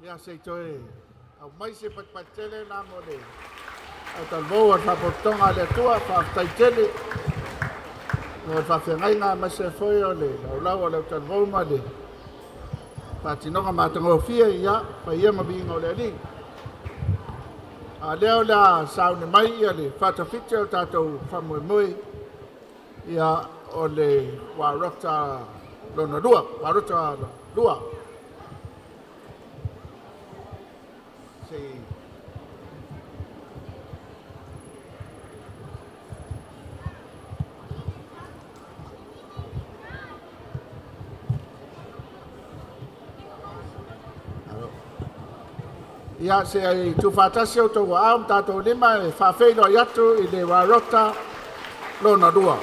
Ia se toe au mai se patpatele na mo le. Au talvou al whapotonga le tua whaftaitele. No whawhengai ngā mase foi o le lau le talvou ma le. Whatinonga mātango fia ia, pa ia mabinga o le ali. A leo la saune mai ia le whatawhite o tātou whamuemui. Ia o le warota lona lua, warota lua. Ia se ai tu fatasi o tau am tātou lima e whawheno i atu i le warota lona lua.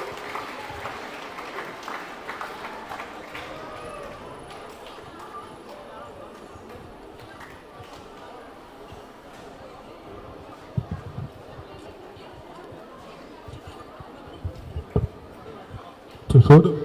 Tesouro.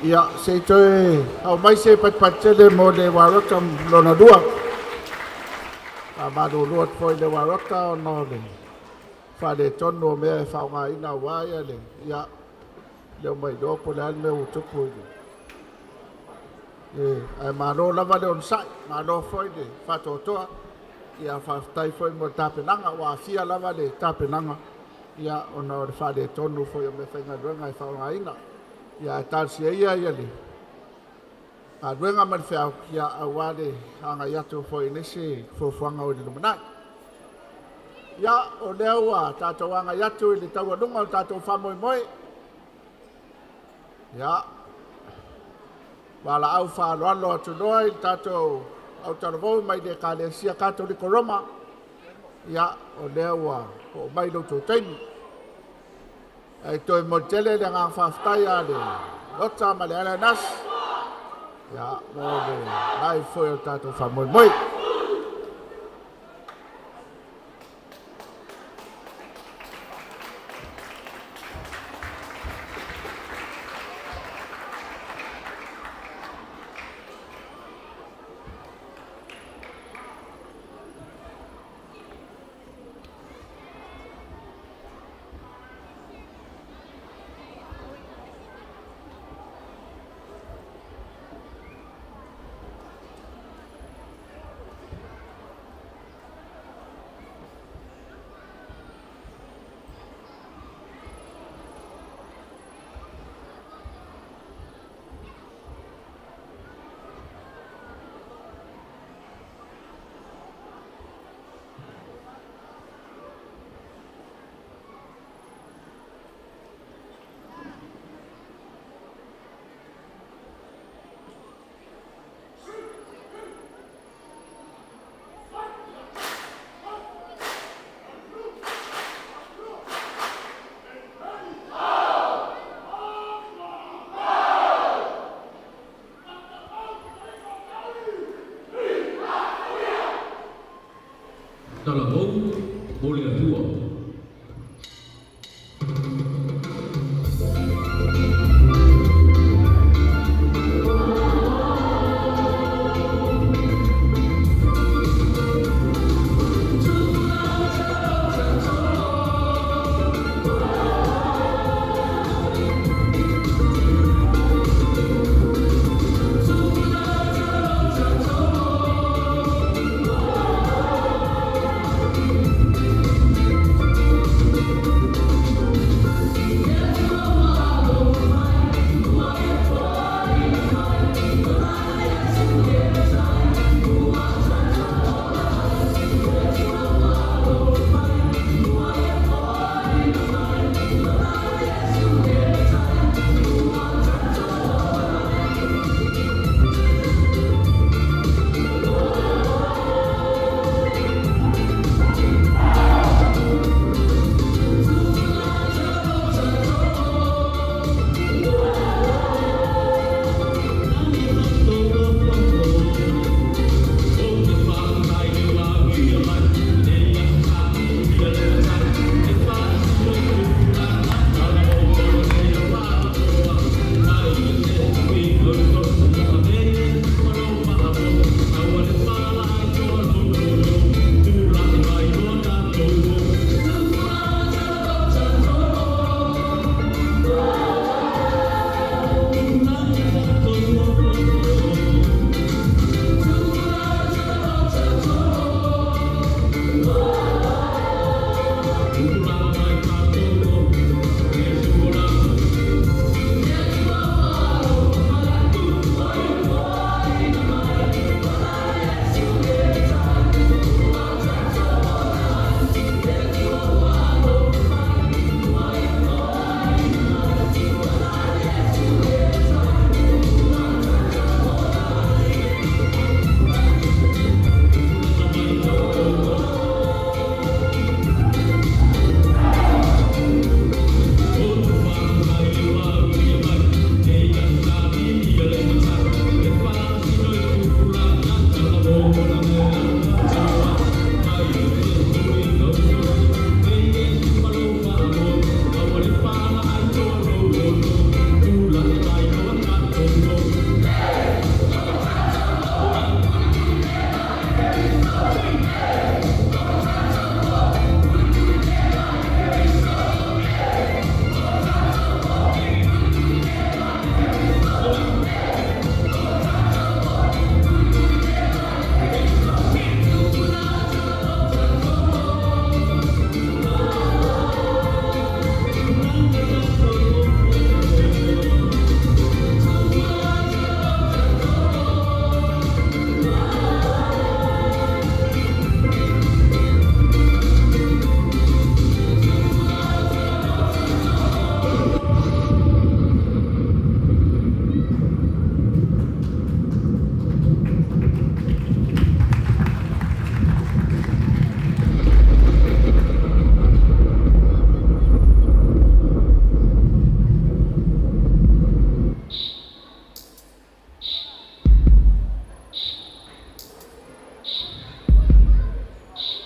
Ia se toe au mai se patpatele mo le warota lona dua. A madu luat foi le warota o no le. Fa le tono mea e whaunga ina waia le. Ia leo mai dopo le alme utupu le. Ai maro lava le on sai, maro foi le whatotoa. Ia whaftai foi mo tapenanga, wa fia lava le tapenanga. Ia ona o le fa le tono foi o me whainga ruenga e whaunga ina. Ia tarsi ia le. A ruenga man whiau ia awale hanga yatu foi nisi fufuanga o le lumanai. Ia o leo a tātou anga yatu i le taua lunga o tātou whamoi moi. Ia. Wala au whaaloalo atu noa i tātou au taravou mai le ka le sia Katoliko Roma. Ia o leo a o mai loutou taini. Ai toi mo tele le ngā whaftai a le lota ma le ala nas. Ia mo le nai foi o tātou whamoi moi.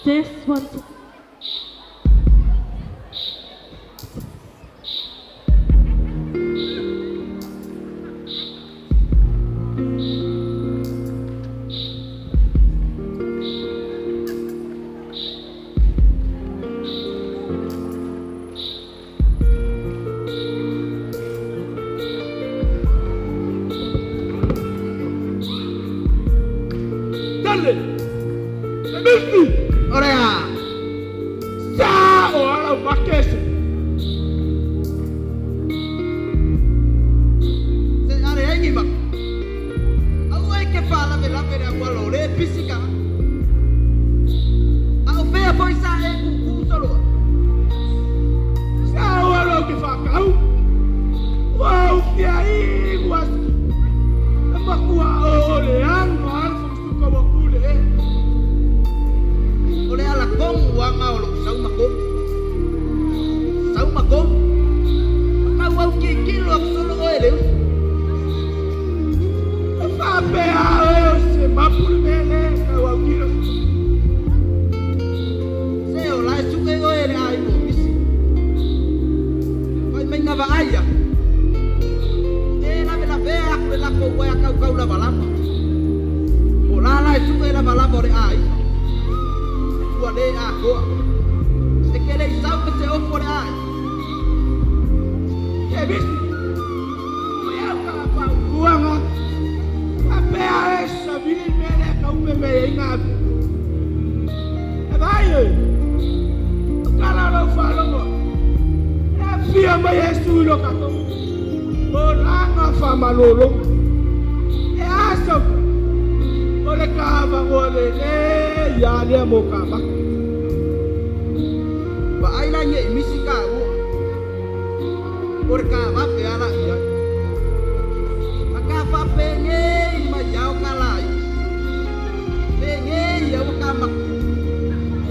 Test 1, 2. Dale! Amici! Ora! Ciao! Alla marchese! Se are aingi ma. Au ai ke fala me la pere kwa lore pisika. Au fea foi sa e ku solo. Ciao! Alla che fa cau! Wow! Fiai! Was! Ma qua ole anno alfo stu como kule eh! Ole ala kong wanga o sau makom. Sau makom. Ka wau ki kilo ak solo oele. Fa pea se ma pulmele ka wau kilo. Se o lai suke oele ai mo misi. Oi menga va aya. E la vea pe la ko wa ka la balama. O la lai suke la balama re ai. Tua de a ko. Se quere sau que se o por ai. Che visti? Ia ka pa uanga. A pea essa vini mele ka upe me inga. E vai oi. O kala lo falo mo. E fia ma yesu lo ka to. O langa fa malolo. E aso. O le kava o le ya le mo kava. Ba ai la nye misi ka o. Por ka va pe ala ia. Aka fa pe nge ma yao ka lai. Pe nge ya o ka ma.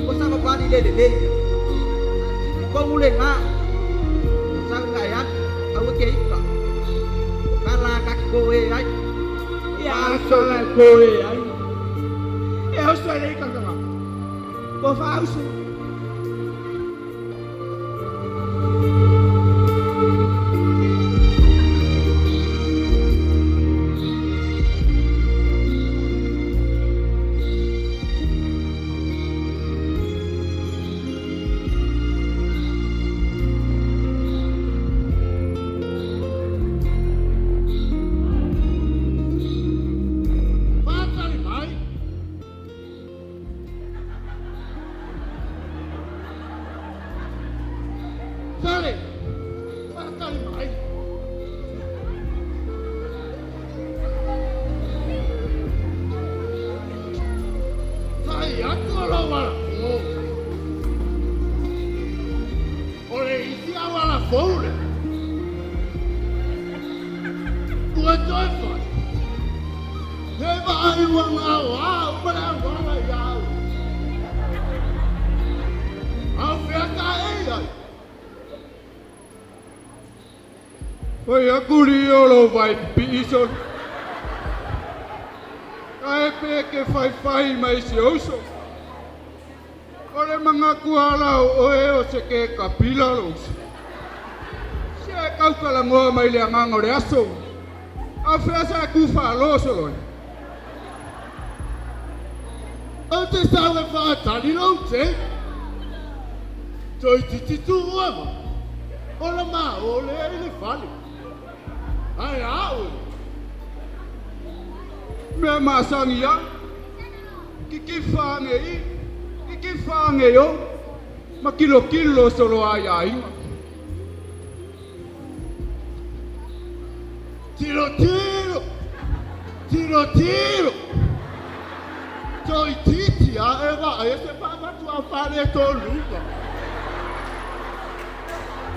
Ko sa ma pa di le. Ko mule nga. Sa ka ya. Au ke ika. Kala ka ko e ai. Ya sola ko e ai. E o so le ka ka. Ko fa uso. Oi akuri olo vai piso. Ai pe ke fai mai se oso. Ore mga kuala o e o se ke kapila lo. Se kau kala ngoa mai le nganga re aso. A fesa ku fa lo solo. O te sabe fa tani lo se. Toi titi tu ama. Ola ma ole ele fali. Ai au. Me masangia. Kiki fange. Kiki fange yo. Ma kilo solo ai ai. Tiro. Toi titi a eva ese papa tu a fare to luga.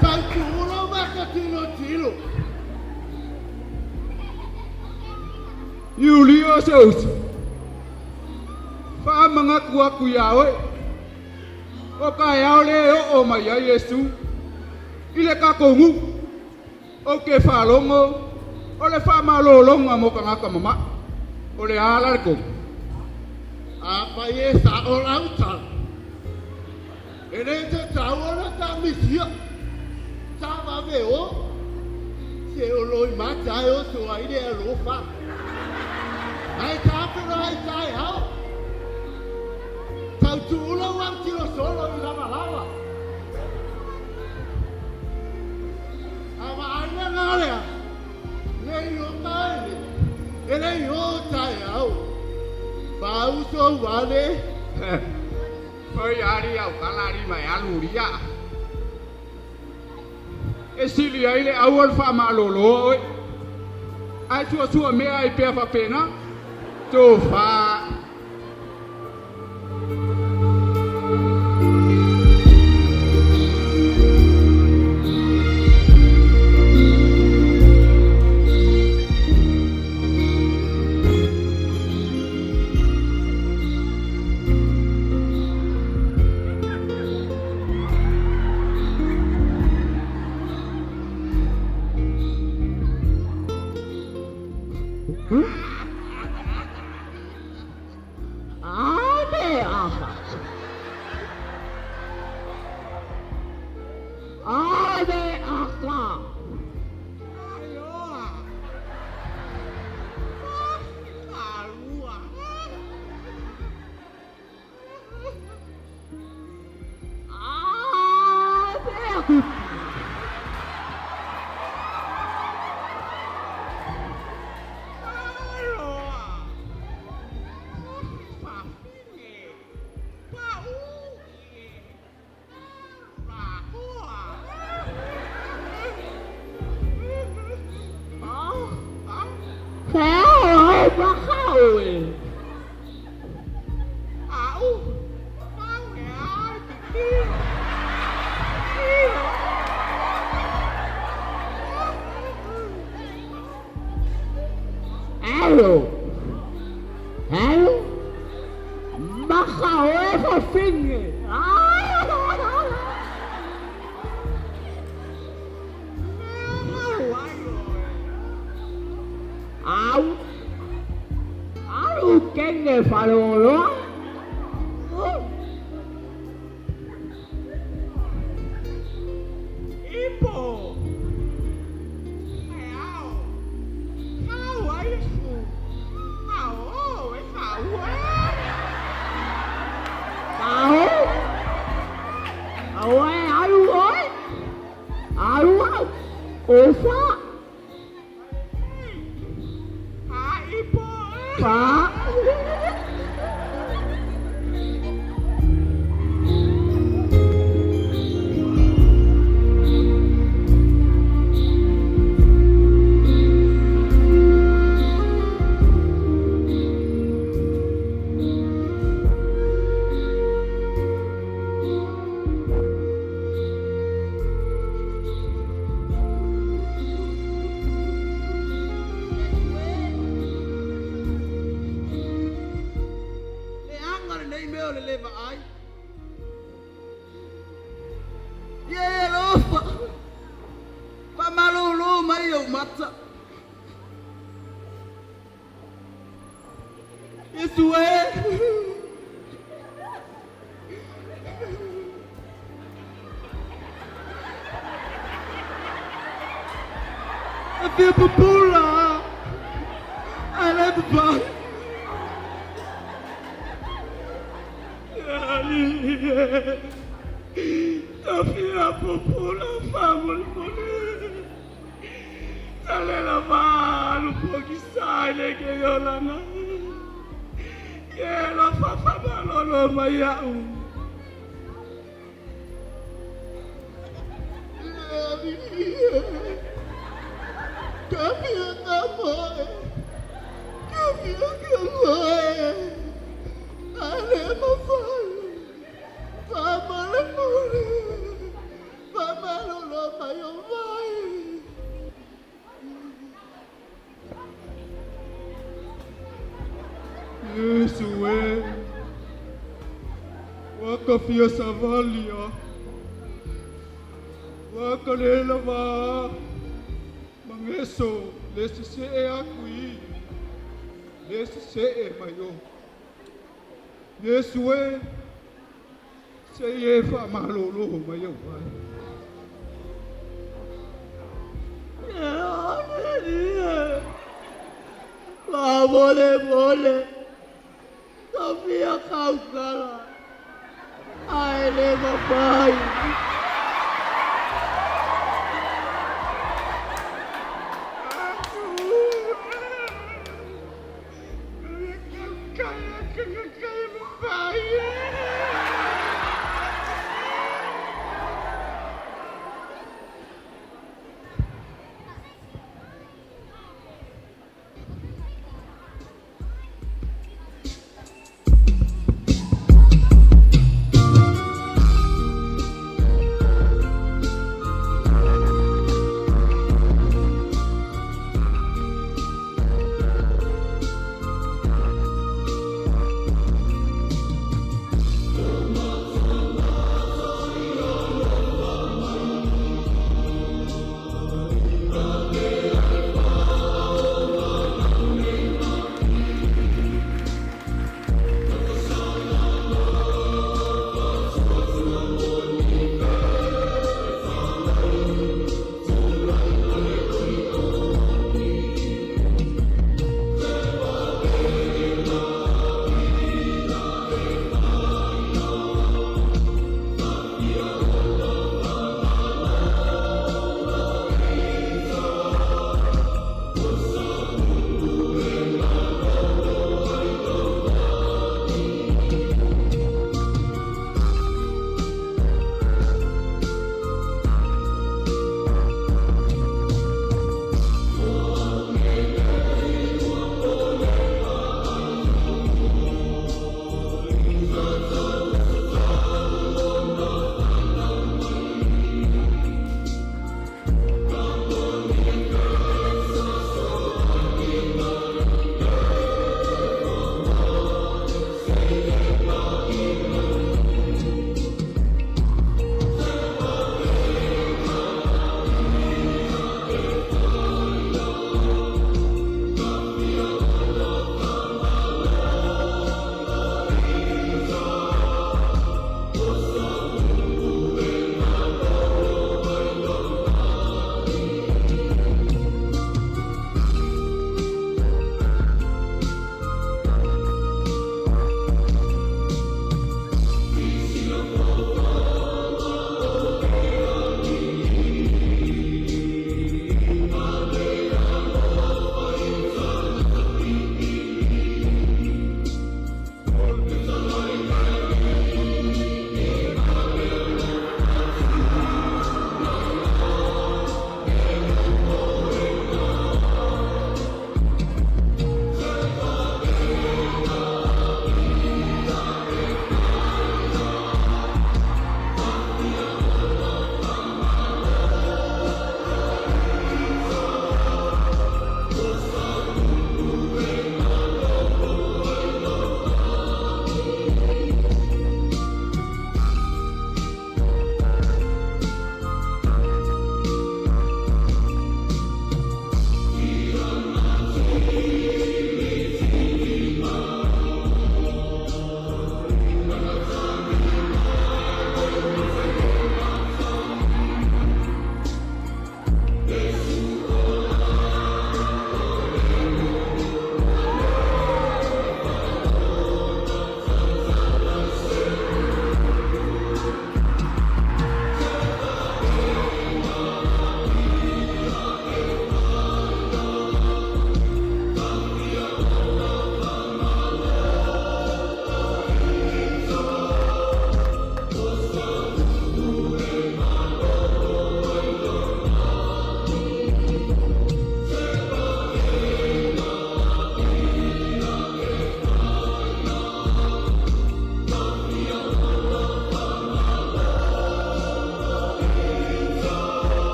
Calculo ma tiro. Julio Zeus. Fa mga kuwa kuyawe. O kaya ole o maya Yesu. Ile ka kongu. O ke falongo. Ole fa malolonga mo kanga mama. Ole ala ko. Apa ye sa ola uta. Ere te tawara ta misia. Tava veo. Se o loi matai o so ai de rofa. Ai tapera ai tai hao. Tau tula wam tiro solo i lava lava. Ava anga ngarea. Nei o mai. Ere o tai hao. Pau so vale. Oi ari au kalari mai aluria. Esili ai le awal fa malolo oi. Ai sua me ai pe fa pena. To fa. Fia Savalia, Wakalela va, Mangeso, lesi se e akui, lesi se e mayo. Yesue, Se ye fa malolo mai yo vai. Boleh. Sofia Kaukala. Ai le papai.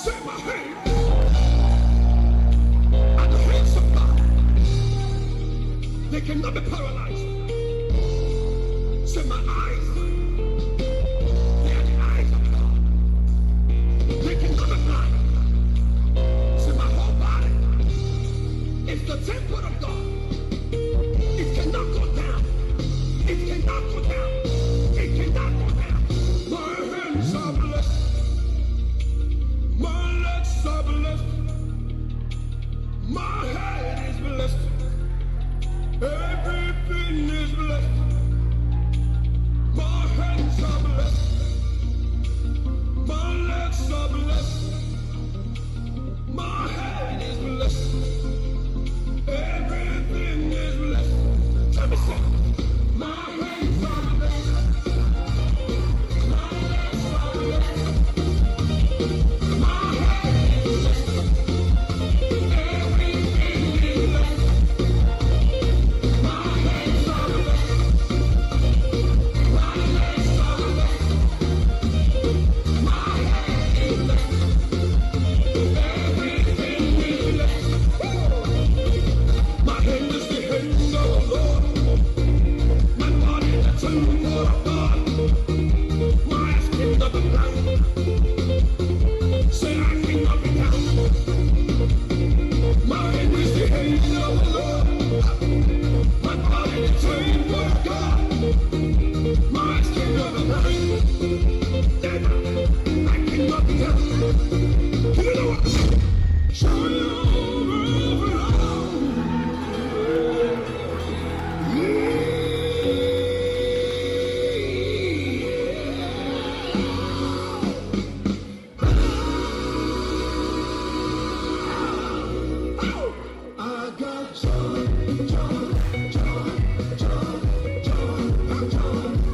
Say my hands are the hands of God. They cannot be paralyzed. Say my eyes, they are the eyes of God. They cannot be blind. Say my whole body is the temple of God. It cannot go down. It cannot go down. It cannot go down. My hands are blessed. My legs are blessed. My head is blessed. Everything is blessed. My hands are blessed. My legs are blessed. My head is blessed. Everything is blessed. Tell me something. My hands are blessed. My legs are blessed. My head is blessed. Everything is blessed. My hands are blessed. My legs are blessed. My head is blessed. Everything is blessed. My hand is the hand of the Lord. My body the temple of God. My eyes cannot be blind. Say I cannot be down. My hand is the hand of the Lord. My body the temple of God. My eyes cannot be blind. I cannot be down. You know what? Show you I got joy, joy, joy, joy, joy, joy,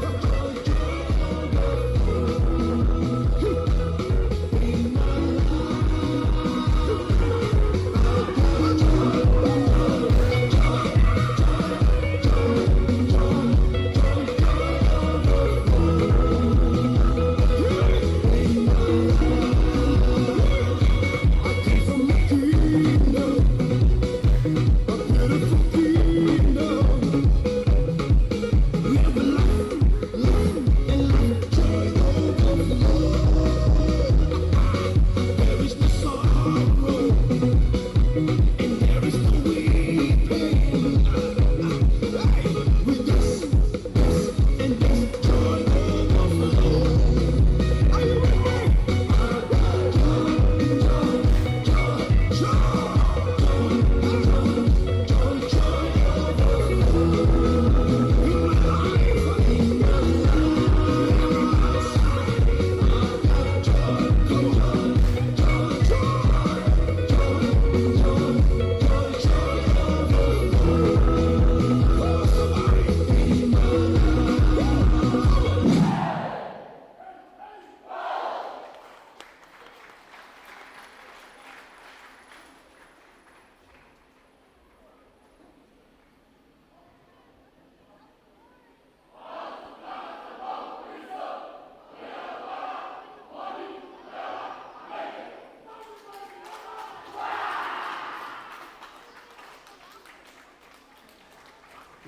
in my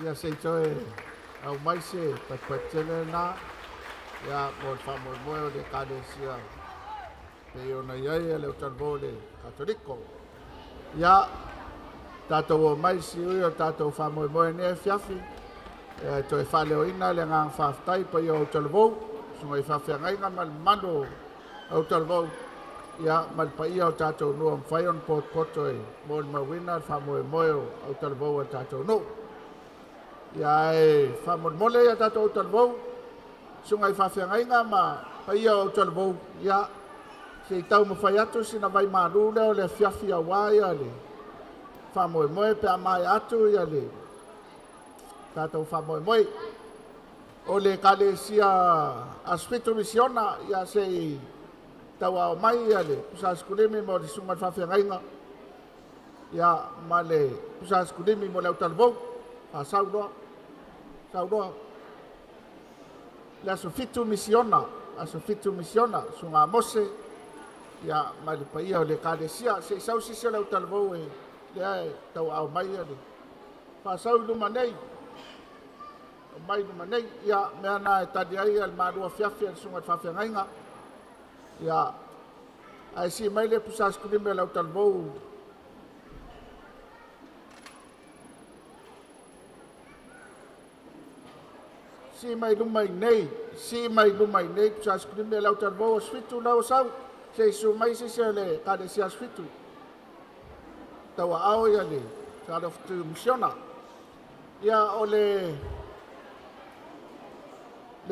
Ia se toe au mai se patpatele na ia mo fa mo de kadesia pe ona ia le utarbo le katoliko ia tato mai si o tato fa mo ne fiafi toe fa le oina le ngang fa tai pe o utarbo so fa fa ngai mal mando utarbo ia mal pa ia tato no fa on pot potoi mo ma winner fa mo utarbo tato no ia fa mole ia tato utarbo sungai fa ngai ma pa ia utarbo ia se tau mo fai atu sina vai maru leo le fiafi a wai ale fa moe pe a mai atu ia le tato fa moe o le kalesia aspecto misiona ia se tau a mai ale sa skulemi mo di sungai fa ngai ia male sa skulemi mo le utarbo a saudo la sofitu misiona sunga mose ia mai le paia o le kalesia se sau sisi lau talavou e le tau au mai le fasau luma nei o mai luma nei ia mea na e tadi ai al marua fiafi al sunga whawhiangainga ia ai si mai le pusas kulime lau talavou si mai lumai nei pusas kulime lau talavou sfitu lau sau se su mai se le kalesia sfitu tawa ao ia le sa le futu misiona ia o le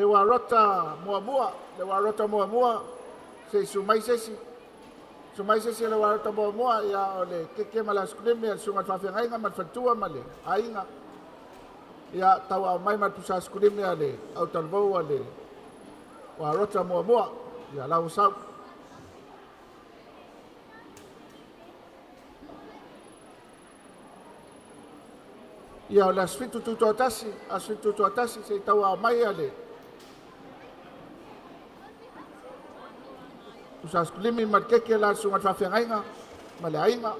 warota mua se su mai se le warota mua ia o le keke mala skulimi al sunga whawhiangainga man fatua male ainga ia tawa mai man pusa skulimi ale au talvou ale warota mua ia lau sau ia o le asfitu tutuatasi se taua mai ale pusaskulimi ma le keke la sunga whawhiangainga ma le ainga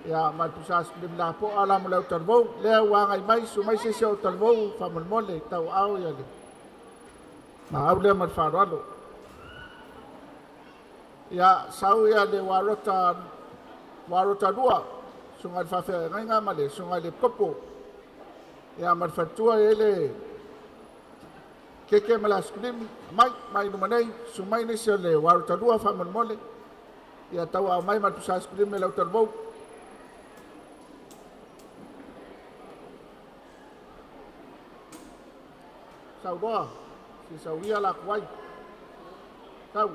ia ma le pusaskulimi la po ala mo lau talvou lea wangai mai su mai se o talvou whamolmole tau au ia le ma au lea ma le wharoalo ia sau ia le warota lua sunga le whawhiangainga ma le sunga le popo ia ma le whatua e le keke mala skulim mai no manei sumai ni se le warota lua whamolmole ia tau au mai ma le pusa skulim me lau talvou sau doa si sau ia la kuai tau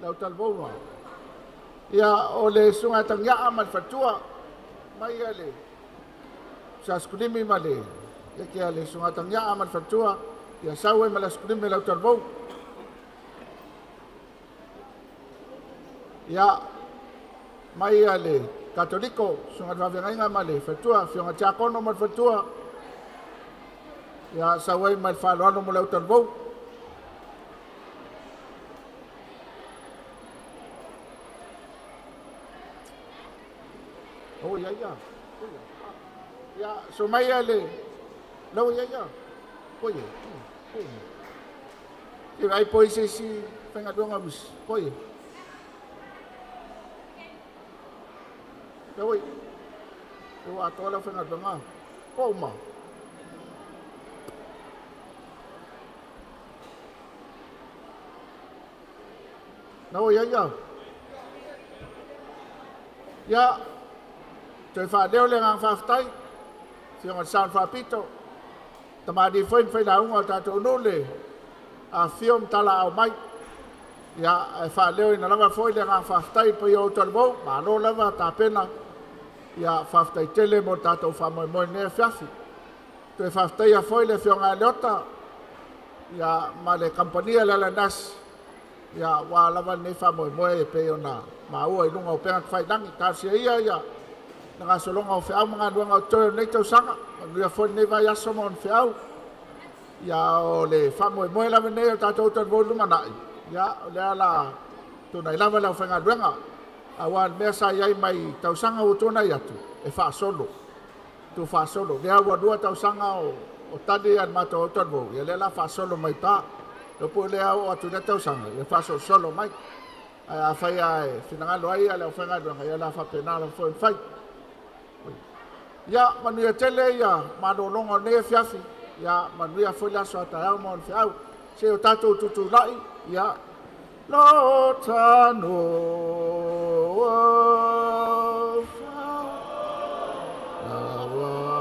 lau talvou noa ia o le sunga tangia ma le fatua mai ale sa skulimi ma le ke ale sunga tangia ma le fatua ia sau e ma le skulimi lau talvou ia mai ale katoliko sunga whawhiangainga ma le fatua fionga tiakono ma le fatua ia sau e ma le whaloano mo lau talvou oh ya so mai ale lo ya oye e vai poi se si venga donga bus oye ya oye eu atola venga donga poma no ya Toi fa leo le ngang faftai, fionga san fa pito, tamadi foin fai la unga tato nole, a fiom tala au mai, ia fa leo ina lava foi le ngang faftai pa yo talbou, ma no lava ta pena, ia faftai tele mo tato fa moi moi ne fiafi. Toi faftai a foi le fionga leota, ia ma le kampania le nas, ia wa lava ne fa moi moi pe ona, ma ua ilunga o pengat fai dangi, ta sia ia, nga solonga o feau mga luanga o tō nei tau sanga ngia fo nei vai aso mon feau ya o le famo mo la nei o tatou tan volu manai ya le ala to nei lava la fanga luanga awan mesa yai mai tau sanga o tona yatu e fa solo le awa dua tau sanga o tadi an mato o tan volu ya le la fa solo mai ta lo po le au atu na tau sanga le fa solo mai a fai ai finanga lo ai ala fanga luanga ya la fa penala fo fai ya manuia tele ya malolongo ne fiafi ya manuia foi la so ata mo fiau se o tato tutu lai ya lo tano awai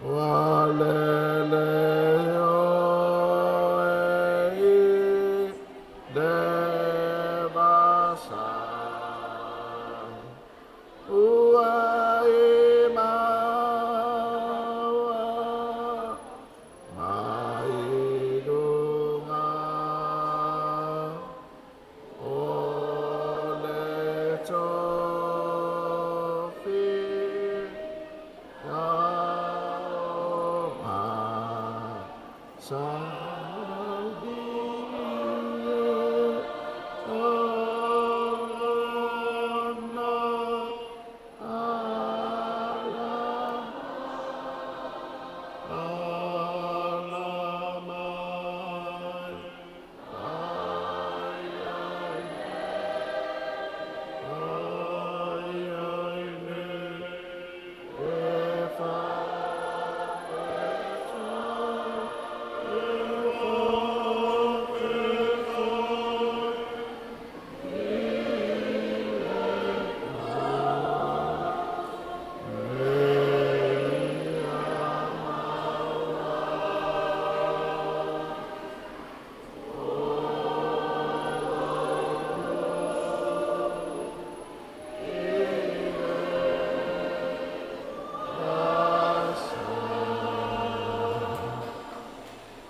walele Saudi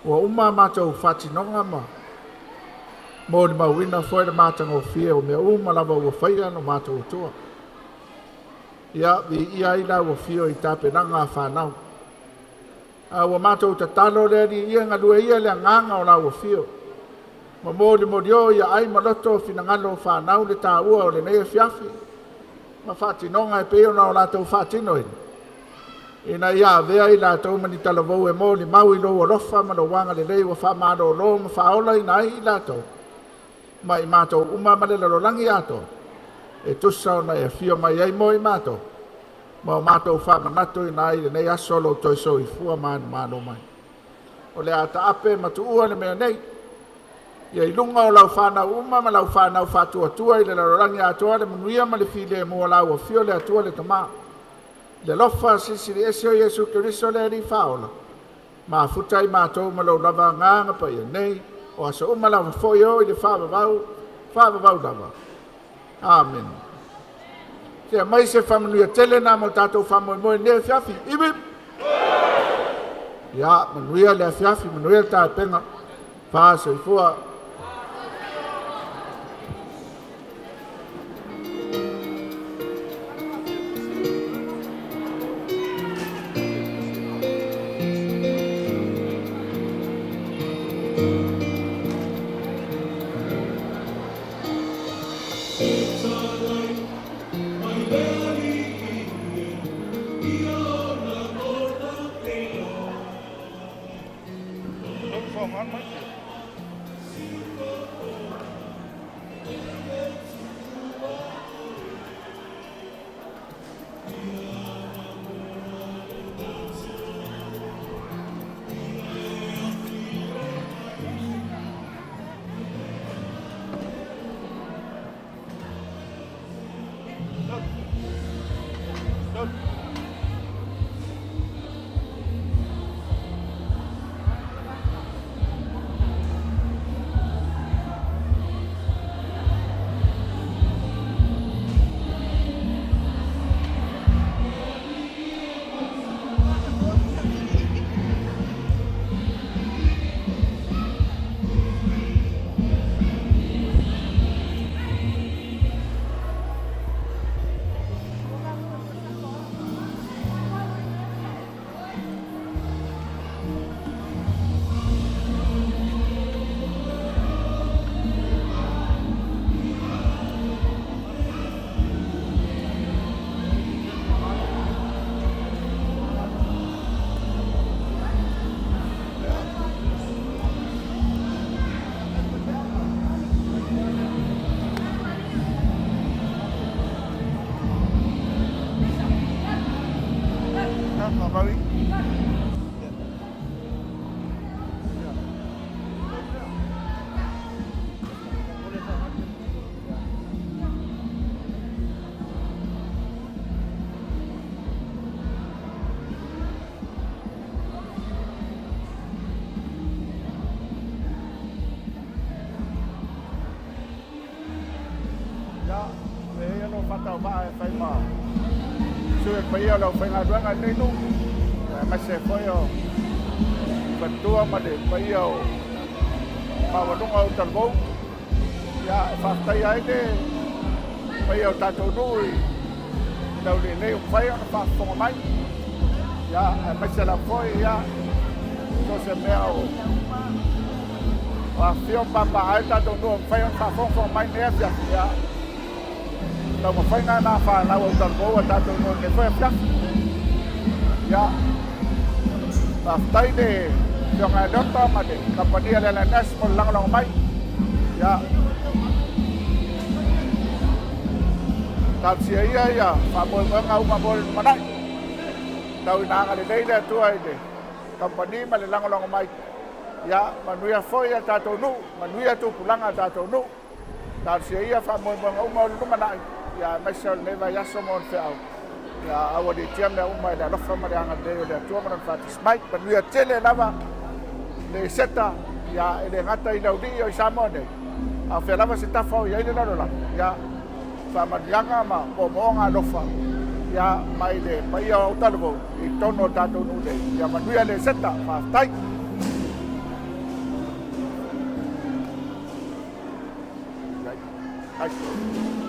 ua uma matou faatinoga ma mo le mauina foi le matagofie o mea uma lava ua faia no matou atua ia viia ai la ua fio i tapenaga a fanau a ua matou tatalo le aliia galue ia le agaga o la ua fio ma mo le molio ia ai ma loto o finagalo fanau le tāua o lenei afiafi ma faatinoga e pei ona o latou faatino ina ia avea i latou manitalavou e mo limau i lou alofa ma louaga lelei ua faamalōlō ma faaola ina ai i latou ma i matou uma ma le lalolagi ato e tusa ona e afio mai ai mo i matou ma o matou faamanatu ina ai lenei aso o lou toesoifua malo mai o le a taape ma tuua le mea nei ia i luga o lau fanau uma ma lau fanau faatuatua i le lalolagi atoa le manuia ma le filemu o lau afio le atua le tamā le lofa sisi le ese o Iesu Keriso le ali faola ma futa i matou ma lou lava agaga pa ia nei o asa uma lava foi o i le faavavau lava amen kia mai se famanuia tele na mo tatou famoemoe nei afiafi iwi ia manuia le afiafi manuia le taepenga faasoifua Paya lo fenga duanga nei nu ma se foi o fatua ma de paya o ma wa lunga o talbo ya fa tai ai de paya o tato nui da le nei o paya o fa fo mai ya ma se la foi ya so se me o wa fio papa ai tato no paya o fa fo mai ne ya tau ma whainga nā whanau au tango a tātou no ne whai pia. Ia, ta whai ne whionga dota ma ne kampania le nes mo langalong mai. Ia, tātia ia, whamoe mwanga uma mōre manai. Tau inanga le neile atua i ne kampania ma le langalong mai. Ia, manuia whoi a tātou nu, manuia tu pulanga a tātou nu. Tātia ia whamoe mwanga uma o manai. Ya mesel neva ya somon fau ya awadi tiam na umma da lofa ma da ngade da tuama na fatis mai panu ya tele lava le seta ya ele ngata i laudi o samone a fe lava seta fau ya ile la ya fa ma yanga ma o monga lofa ya mai le pa ya o talvo i tono tato nu le ya manu ya le seta fa tai Ai.